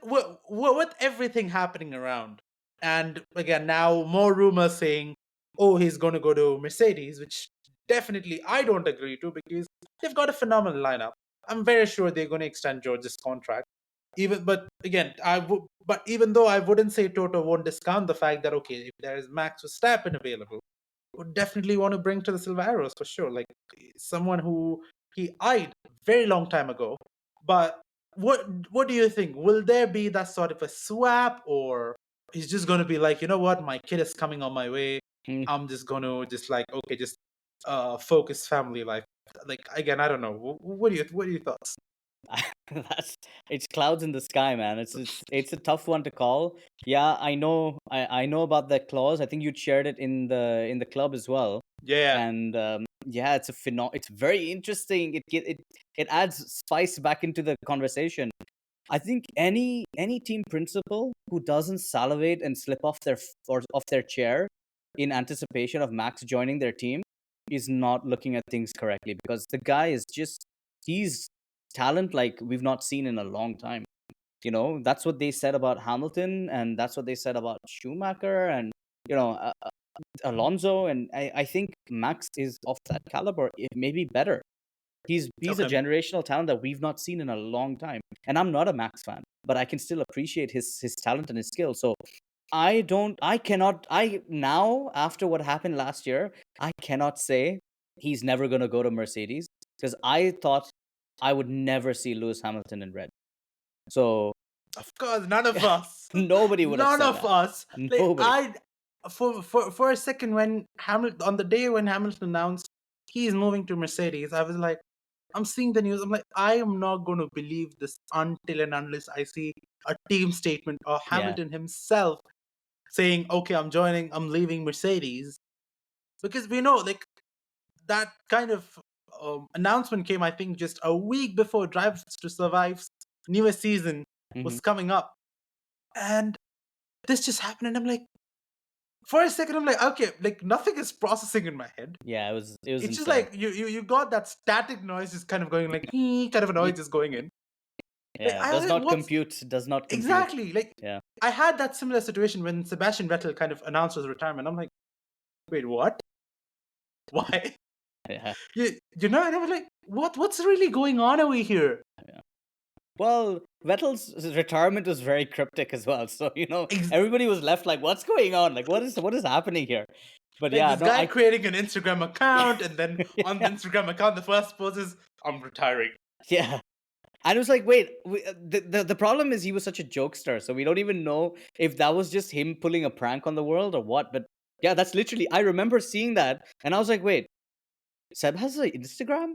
everything happening around, and again, now more rumors saying, oh, he's going to go to Mercedes, which definitely I don't agree to because they've got a phenomenal lineup. I'm very sure they're going to extend George's contract. But again, but even though I wouldn't say Toto won't discount the fact that okay, if there is Max Verstappen available, would definitely want to bring to the Silver Arrows for sure. Like someone who he eyed very long time ago. But what do you think? Will there be that sort of a swap, or he's just going to be like, you know what, my kid is coming on my way. Mm. I'm just going to just like okay, just focus family life. Like again, I don't know. What are your thoughts? That's it's clouds in the sky, man. It's a tough one to call. Yeah, I know about that clause. I think you shared it in the club as well. Yeah. And yeah, it's very interesting. It adds spice back into the conversation. I think any team principal who doesn't salivate and slip off or off their chair in anticipation of Max joining their team is not looking at things correctly, because the guy is just he's talent like we've not seen in a long time. That's what they said about Hamilton, and that's what they said about Schumacher, and you know uh, uh, Alonso, and I think Max is of that caliber, if maybe better. He's a Okay. generational talent that we've not seen in a long time. And I'm not a Max fan, but I can still appreciate his talent and his skill. So I cannot I now, after what happened last year, I cannot say he's never gonna go to Mercedes, because I thought I would never see Lewis Hamilton in red. So Of course, none of us, nobody would have none said of that. us. Like Nobody. for a second when Hamilton on the day when Hamilton announced he's moving to Mercedes, I was like, I'm seeing the news. I'm like, I am not going to believe this until and unless I see a team statement or Yeah. Hamilton himself saying, okay, I'm joining, I'm leaving Mercedes, because we know like that kind of announcement came, I think, just a week before Drive to Survive's newest season Hmm. was coming up, and this just happened, and I'm like, for a second, I'm like, okay, like nothing is processing in my head. Yeah, it was It's just insane. like you got that static noise just kind of going like kind of a Y- noise just going in. Like Yeah, I was does like, not what's compute. Does not compute. exactly like Yeah. I had that similar situation when Sebastian Vettel kind of announced his retirement. I'm like, wait, what? Why? Yeah. And I was like, what's really going on over here? Well, Vettel's retirement was very cryptic as well. So, Ex- everybody was left like, what's going on? Like, what is happening here? But like yeah, this no, guy I creating an Instagram account, and then on the yeah, Instagram account, the first post is, I'm retiring. yeah. And it was like, wait, the problem is he was such a jokester. So we don't even know if that was just him pulling a prank on the world or what. But yeah, that's literally, I remember seeing that and I was like, wait, Seb has an Instagram?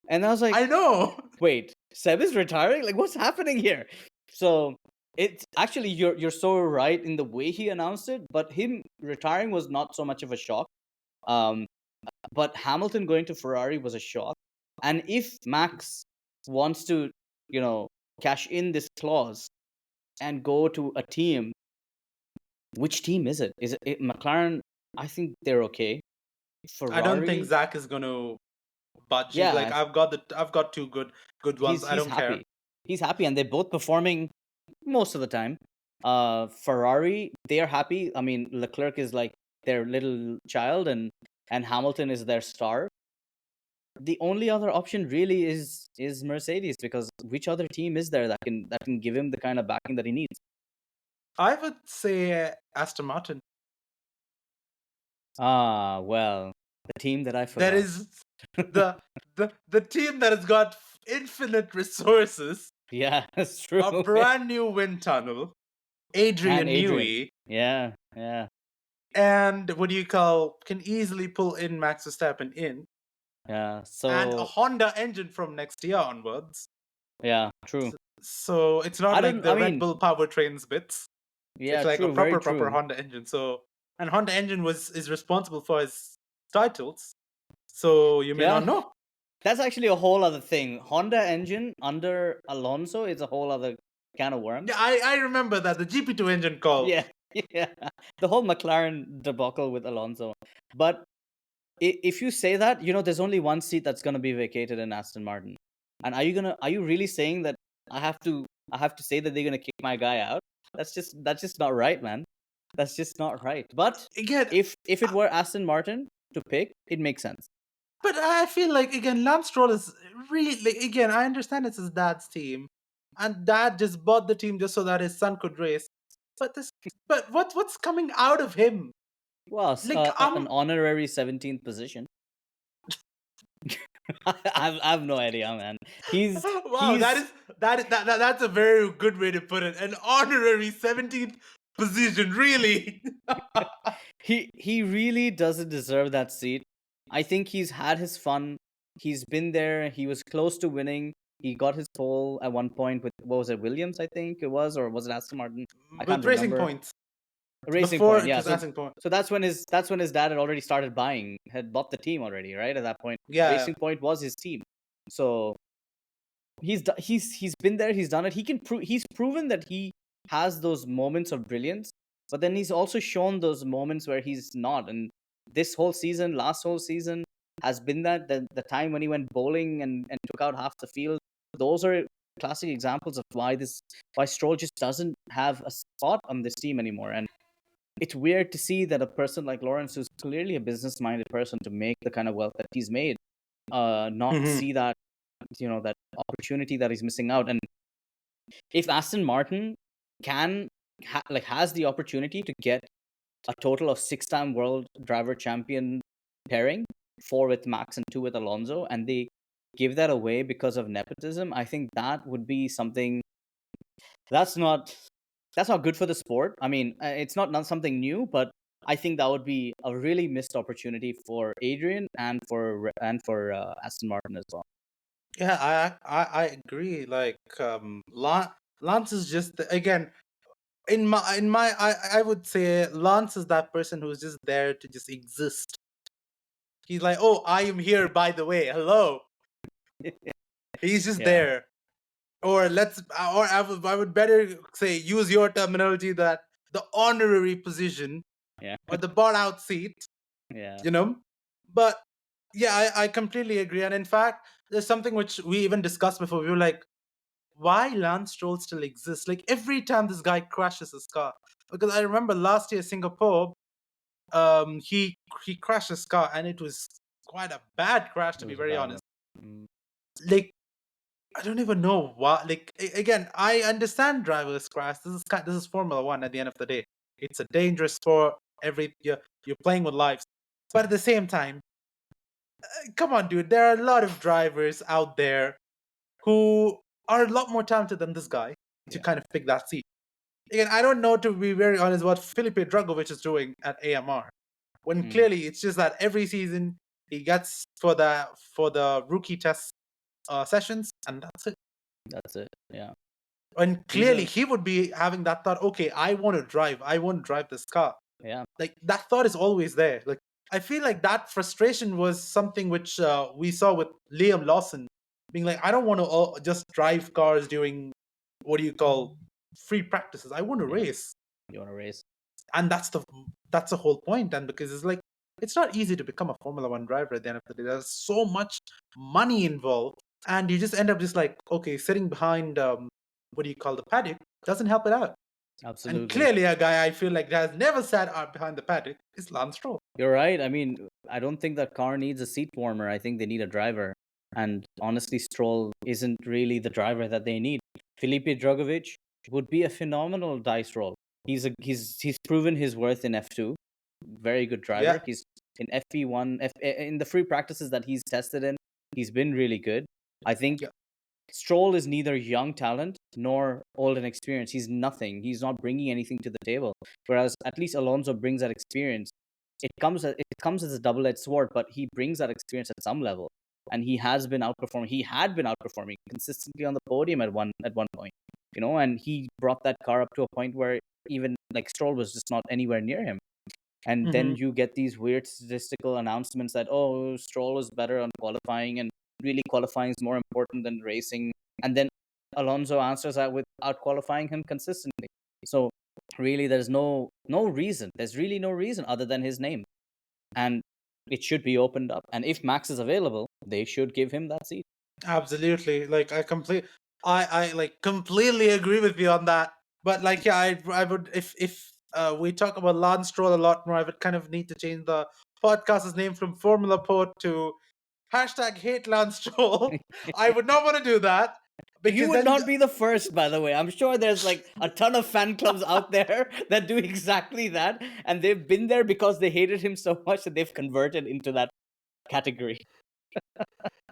And I was like, I know. wait, Seb is retiring? Like, what's happening here? So it's actually, you're so right in the way he announced it, but him retiring was not so much of a shock. Um, but Hamilton going to Ferrari was a shock. And if Max wants to, you know, cash in this clause and go to a team, which team is it? Is it McLaren? I think they're okay. I don't think Ferrari, Zach is gonna budge. He's like, yeah, I've got two good ones. he's I he's don't care. happy. He's happy, and they're both performing most of the time. Ferrari, they are happy. I mean, Leclerc is like their little child, and Hamilton is their star. The only other option really is Mercedes, because which other team is there that can give him the kind of backing that he needs? I would say Aston Martin. Ah, well, the team that I That forgot. is the team that has got infinite resources, Yeah, that's true. a brand new wind tunnel, And Adrian Adrian. Newey, Yeah, yeah, and what do you call can easily pull in Max Verstappen in, yeah. and a So Honda engine from next year onwards. yeah, true. So it's not I like don't. I the Red mean, Bull powertrains bits. It's yeah, like a true. Very proper true. Honda engine. So and Honda engine is responsible for his titles. So you may not Yeah, know. that's actually a whole other thing. Honda engine under Alonso is a whole other can of Yeah, worms. I remember that the GP2 engine call. Yeah, yeah. The whole McLaren debacle with Alonso. But if you say that, there's only one seat that's gonna be vacated in Aston Martin. And are you really saying that I have to I have to say that they're gonna kick my guy out? That's just not right, man. That's just not right. But Again, if it were Aston Martin to pick, it makes sense. but I feel like again, Lance Stroll is really like, again. I understand it's his dad's team, and dad just bought the team just so that his son could race. But this, but what's coming out of him? Well, Like an honorary 17th position. I have no idea, man. He's wow, he's that's a very good way to put it. An honorary 17th position, really. he really doesn't deserve that seat. I think he's had his fun. He's been there. He was close to winning. He got his pole at one point with, what was it, Williams? I think it was, or was it Aston Martin? I can't With Racing remember. Points. Racing Before Point, it yeah. was So Racing Point. that's when his dad had already started buying, had bought the team already, right? At that point, Yeah. Racing Point was his team. So he's been there, he's done it. He's proven that he has those moments of brilliance, but then he's also shown those moments where he's not. And this whole season, last whole season, has been that the time when he went bowling and took out half the field. Those are classic examples of why Stroll just doesn't have a spot on this team anymore. And it's weird to see that a person like Lawrence, who's clearly a business minded person to make the kind of wealth that he's made, not Hmm. see that opportunity that he's missing out. And if Aston Martin has the opportunity to get a total of 6-time world driver champion pairing, 4 with Max and 2 with Alonso, and they give that away because of nepotism, I think that would be something that's not good for the sport. I mean, it's not something new, but I think that would be a really missed opportunity for Adrian and for Aston Martin as well. Yeah, I agree. Like Lance is just again in my I would say Lance is that person who's just there to just exist. He's like, oh, I am here. By the way, hello. He's just Yeah, there. Or I would better say use your terminology that the honorary position yeah, or the bought out seat. yeah, You know, but yeah, I completely agree. And in fact, there's something which we even discussed before. We were like, why Lance Stroll still exists? Like every time this guy crashes his car, because I remember last year Singapore, he crashed his car and it was quite a bad crash, it to be was a very bad one. honest. Mm, Like I don't even know why. Like again, I understand drivers crash. This is Formula One. At the end of the day, it's a dangerous sport. You're playing with lives, but at the same time, come on, dude. There are a lot of drivers out there who are a lot more talented than this guy to yeah. kind of pick that seat. Again, I don't know, to be very honest, what Felipe Dragovic is doing at AMR. When Mm, clearly it's just that every season he gets for the rookie test sessions, and that's it. that's it. Yeah, And he's clearly a he would be having that thought, okay, I want to drive this car. yeah, Like that thought is always there. Like I feel like that frustration was something which we saw with Liam Lawson being like, I don't want to just drive cars during what do you call free practices. I want to yeah. race, You want to race? and that's the whole point. And because it's like it's not easy to become a Formula One driver at the end of the day. There's so much money involved, and you just end up just like okay, sitting behind what do you call the paddock doesn't help it out. And Absolutely. clearly, a guy I feel like that has never sat out behind the paddock is Lance Stroll. You're right. I mean, I don't think that car needs a seat warmer. I think they need a driver. And honestly, Stroll isn't really the driver that they need. Felipe Drugovich would be a phenomenal dice roll. He's proven his worth in F2. Very good driver. Yeah, He's in FP1, in the free practices that he's tested in. He's been really good. I think yeah. Stroll is neither young talent nor old and experienced. He's nothing. He's not bringing anything to the table. Whereas at least Alonso brings that experience. It comes as a double-edged sword, but he brings that experience at some level, and he has been outperforming. He had been outperforming consistently on the podium at one point, and he brought that car up to a point where even like Stroll was just not anywhere near him. And then Hmm. you get these weird statistical announcements that, oh, Stroll is better on qualifying, and really qualifying is more important than racing. And then Alonso answers that with out qualifying him consistently. So really, there's no reason. There's really no reason other than his name. And It should be opened up, and if Max is available, they should give him that seat. Absolutely. Like I like completely agree with you on that. But like yeah, I would if we talk about Lance Stroll a lot more, I would kind of need to change the podcast's name from Formula Pod to hashtag hate Lance Stroll. I would not want to do that You because would then not be the first, by the way. I'm sure there's like a ton of fan clubs out there that do exactly that, and they've been there because they hated him so much that they've converted into that category.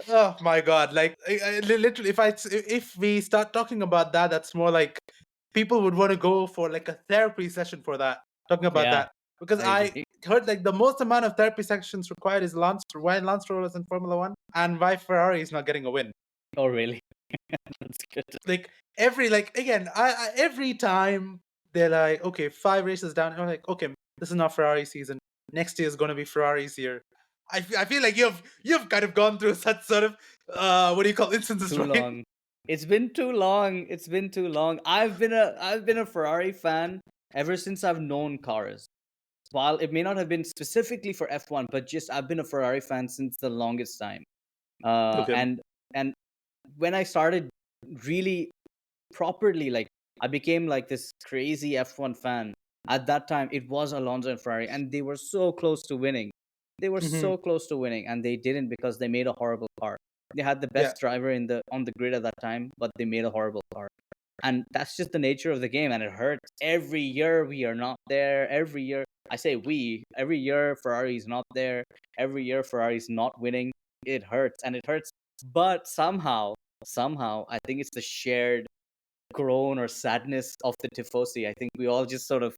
oh my god, like literally if we start talking about that, that's more like people would want to go for like a therapy session for that, talking about Yeah, that. Because I I agree. heard like the most amount of therapy sessions required is why Lance Stroll is in Formula One and why Ferrari is not getting a win. Oh, really? That's good. Like like again, every time they're like, okay, 5 races down, I'm like, okay, this is not Ferrari season. Next year is going to be Ferrari's year. I feel like you've kind of gone through such sort of what do you call instances, Too right? long. It's been too long. It's been too long. I've been a Ferrari fan ever since I've known cars. While it may not have been specifically for F1, but just I've been a Ferrari fan since the longest time. Uh, Okay. and and when I started really properly, like I became like this crazy F1 fan. At that time, it was Alonso and Ferrari, and they were so close to winning. They were Hmm. so close to winning, and they didn't because they made a horrible car. They had the Yeah. best driver in the on the grid at that time, but they made a horrible car. And that's just the nature of the game, and it hurts. Every year we are not there. Every year, I say we. Every year Ferrari's not there. Every year Ferrari's not winning. It hurts, and it hurts. But somehow, I think it's the shared groan or sadness of the tifosi. I think we all just sort of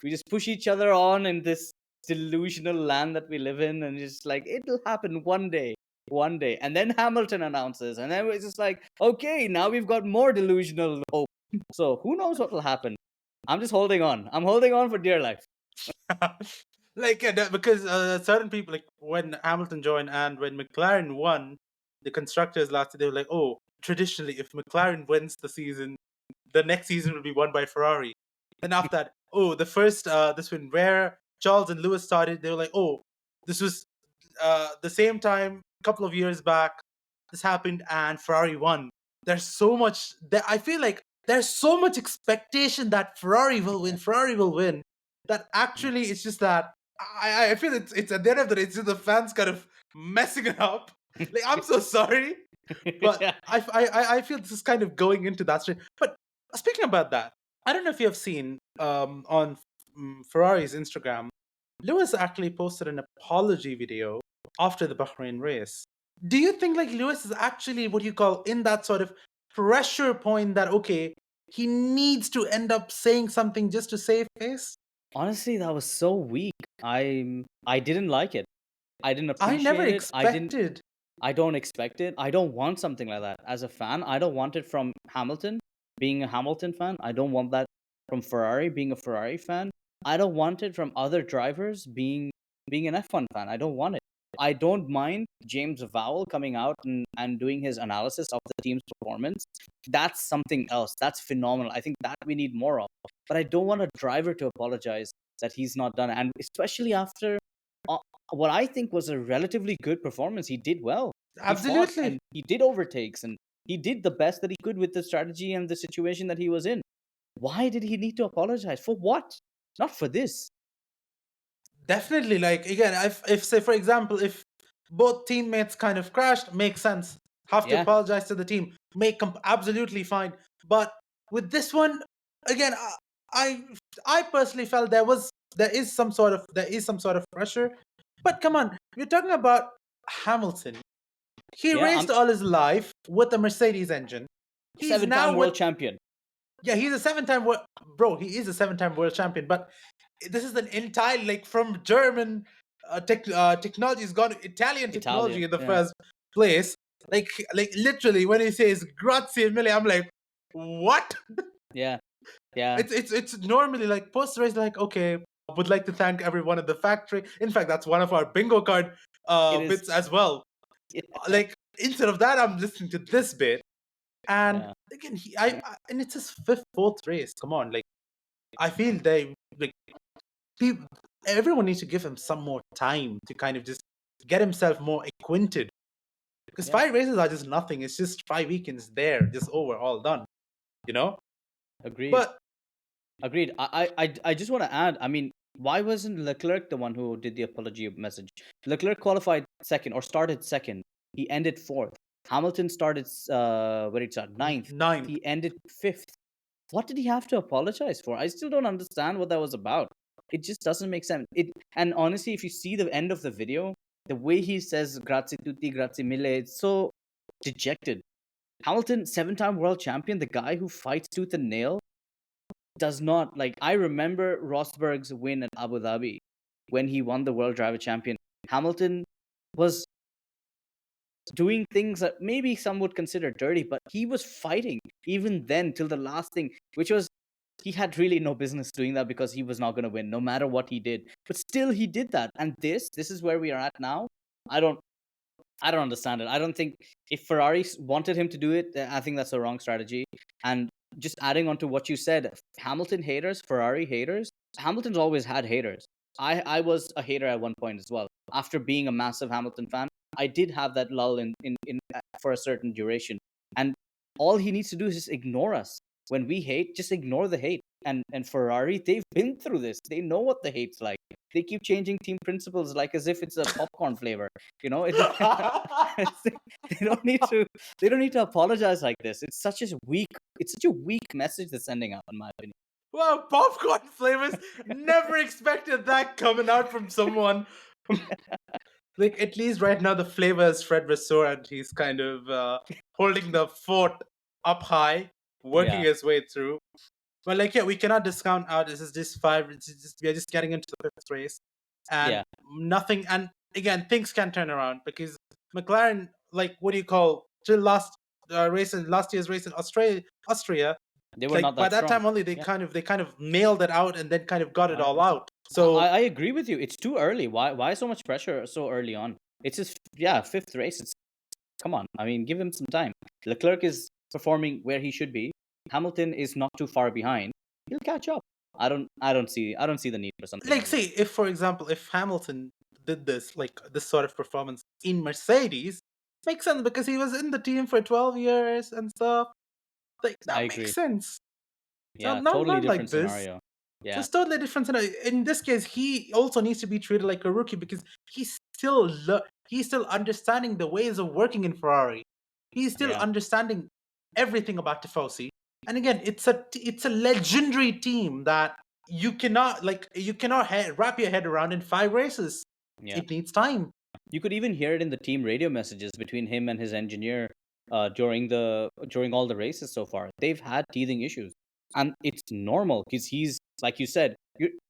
we just push each other on in this delusional land that we live in, and just like it'll happen one day. And then Hamilton announces, and then it's just like, okay, now we've got more delusional hope. So who knows what will happen? I'm just holding on. I'm holding on for dear life. Like because certain people like when Hamilton joined and when McLaren won the constructors last year, they were like, oh, traditionally if McLaren wins the season, the next season will be won by Ferrari. Then after that, oh, the first this when where Charles and Lewis started, they were like, oh, this was the same time a couple of years back. This happened and Ferrari won. There's so much that I feel like there's so much expectation that Ferrari will win. Ferrari will win. That actually it's just that I feel it's at the end of the day, it's just the fans kind of messing it up. Like I'm so sorry, but Yeah. I feel this is kind of going into that straight. But speaking about that, I don't know if you have seen on Ferrari's Instagram, Lewis actually posted an apology video after the Bahrain race. Do you think like Lewis is actually what you call in that sort of pressure point that okay, he needs to end up saying something just to save face? Honestly, that was so weak. I didn't like it. I didn't I never appreciate it. expected. I don't expect it. I don't want something like that. As a fan, I don't want it from Hamilton, being a Hamilton fan. I don't want that from Ferrari, being a Ferrari fan. I don't want it from other drivers being an F1 fan. I don't want it. I don't mind James Vowell coming out and doing his analysis of the team's performance. That's something else. That's phenomenal. I think that we need more of. But I don't want a driver to apologize that he's not done it. And especially after uh, what I think was a relatively good performance. He did well. He fought and Absolutely. he did overtakes and he did the best that he could with the strategy and the situation that he was in. Why did he need to apologize? For what? Not for this. Definitely, like again, if say for example, if both teammates kind of crashed, makes sense. Have to Yeah. apologize to the team, absolutely fine. But with this one, again, I I personally felt there is some sort of pressure. But come on, we're talking about Hamilton. He Yeah. raced I'm all his life with a Mercedes engine. He's seven-time now with world champion. yeah, he's a seven-time world bro. He is a seven-time world champion, but this is an entire like from German technology has gone to Italian technology Italian. in the Yeah. first place. Like literally when he says grazie mille, I'm like, what? Yeah. Yeah. It's normally like post race like okay, would like to thank everyone at the factory. In fact, that's one of our bingo card It is. bits as well. Like instead of that, I'm listening to this bit, and Yeah. again, and it's his fifth, fourth race. Come on, like I feel they like people, everyone needs to give him some more time to kind of just get himself more acquainted. Because Yeah, 5 races are just nothing. It's just 5 weekends there, just over, all done. You know. agreed. But Agreed. I just want to add. I mean, why wasn't Leclerc the one who did the apology message? Leclerc qualified second or started second. He ended fourth. Hamilton started where did he start? Ninth. ninth. He ended fifth. What did he have to apologize for? I still don't understand what that was about. It just doesn't make sense. It and honestly, if you see the end of the video, the way he says "Grazie tutti, grazie mille," it's so dejected. Hamilton, seven-time world champion, the guy who fights tooth and nail, does not like. I remember Rosberg's win at Abu Dhabi when he won the World Driver Champion. Hamilton was doing things that maybe some would consider dirty, but he was fighting even then till the last thing, which was he had really no business doing that because he was not going to win no matter what he did. But still, he did that, and this is where we are at now. I don't I don't understand it. I don't think if Ferrari wanted him to do it, I think that's the wrong strategy. And just adding on to what you said, Hamilton haters, Ferrari haters, Hamilton's always had haters. I was a hater at one point as well. After being a massive Hamilton fan, I did have that lull in for a certain duration. And all he needs to do is just ignore us. When we hate, just ignore the hate. And Ferrari, they've been through this. They know what the hate's like. They keep changing team principles like as if it's a popcorn flavor. You know, it they don't need to they don't need to apologize like this. It's such a weak message they're sending out, in my opinion. Wow, popcorn flavors. Never expected that coming out from someone. Like, at least right now, the flavor is Fred Vasseur, and he's kind of holding the fort up high, working Yeah, his way through. But like, yeah, we cannot discount out. This is just five. We are just getting into the fifth race, and yeah. nothing. And again, things can turn around because McLaren, like, what do you call, till last race in last year's race in Austria, They were not like by that that strong. time only Yeah. they kind of mailed it out and then kind of got it all 100%. out. So I agree with you. It's too early. Why so much pressure so early on? It's his fifth race. It's come on. I mean, give him some time. Leclerc is performing where he should be. Hamilton is not too far behind. He'll catch up. I don't see the need for something like, early. say, if for example, if Hamilton did this, like this sort of performance in Mercedes, makes sense because he was in the team for 12 years and stuff. Like, I that makes agree. sense. So Yeah, not totally not different like this. scenario. So Yeah, it's totally different scenario. In this case, he also needs to be treated like a rookie because he's still understanding the ways of working in Ferrari. He's still yeah, understanding everything about Tifosi. And again, it's a legendary team that you cannot wrap your head around in 5 races. yeah. It needs time. You could even hear it in the team radio messages between him and his engineer during all the races so far. They've had teething issues, and it's normal because he's like you said.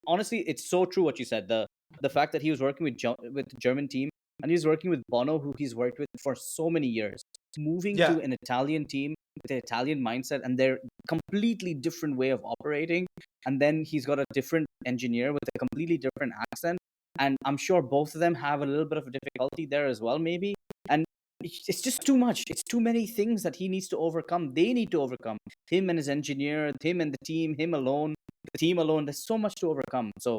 Honestly, it's so true what you said. The fact that he was working with the German team and he's working with Bono, who he's worked with for so many years, moving to Yeah. an Italian team with an Italian mindset and their completely different way of operating, and then he's got a different engineer with a completely different accent, and I'm sure both of them have a little bit of a difficulty there as well, maybe. And it's just too much. It's too many things that he needs to overcome. They need to overcome him and his engineer, him and the team, him alone, the team alone. There's so much to overcome. So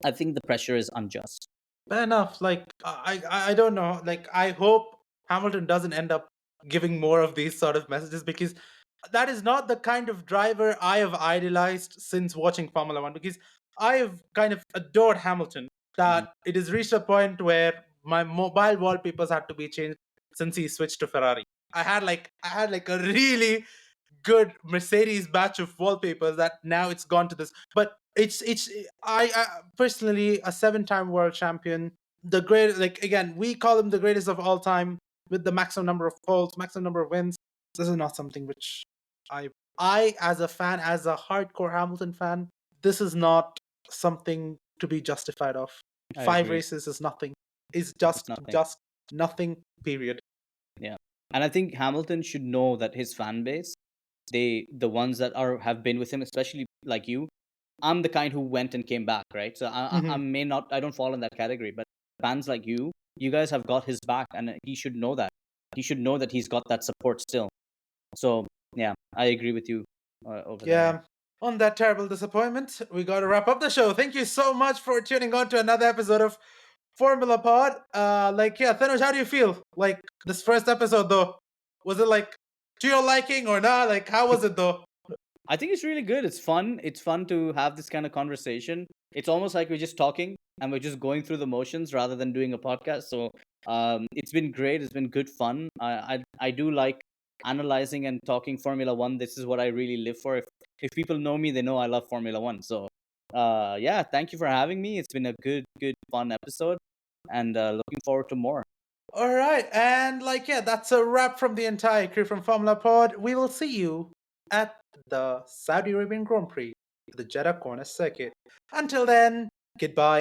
I think the pressure is unjust. Fair enough. Like, I don't know. Like, I hope Hamilton doesn't end up giving more of these sort of messages because that is not the kind of driver I have idolized since watching Formula One. Because I have kind of adored Hamilton. Hmm. That it has reached a point where my mobile wallpapers had to be changed since he switched to Ferrari. I had like a really good Mercedes batch of wallpapers that now it's gone to this. But I personally, a 7-time world champion, the great, like, again, we call him the greatest of all time with the maximum number of poles, maximum number of wins. This is not something which I I as a fan, as a hardcore Hamilton fan, this is not something to be justified of. I Five agree. races is nothing. It's It's just nothing. just nothing. Period. Yeah. And I think Hamilton should know that his fan base, the ones that are have been with him, especially like you, I'm the kind who went and came back, right? So I Mhm. may not, I don't fall in that category, but fans like you guys have got his back, and he should know that. He should know that he's got that support still. So yeah, I agree with you over there. Yeah. On that terrible disappointment, we got to wrap up the show. Thank you so much for tuning on to another episode of Formula Pod. Yeah, Tanuj, how do you feel? Like this first episode though, was it like to your liking or not? Like, how was it though? I think it's really good. It's fun. It's fun to have this kind of conversation. It's almost like we're just talking and we're just going through the motions rather than doing a podcast. So it's been great. It's been good fun. I do like analyzing and talking Formula One. This is what I really live for. If people know me, they know I love Formula One. So yeah, thank you for having me. It's been a good fun episode, and looking forward to more. All right, and yeah, that's a wrap from the entire crew from Formula Pod. We will see you at the Saudi Arabian Grand Prix, the Jeddah Corner Circuit. Until then, goodbye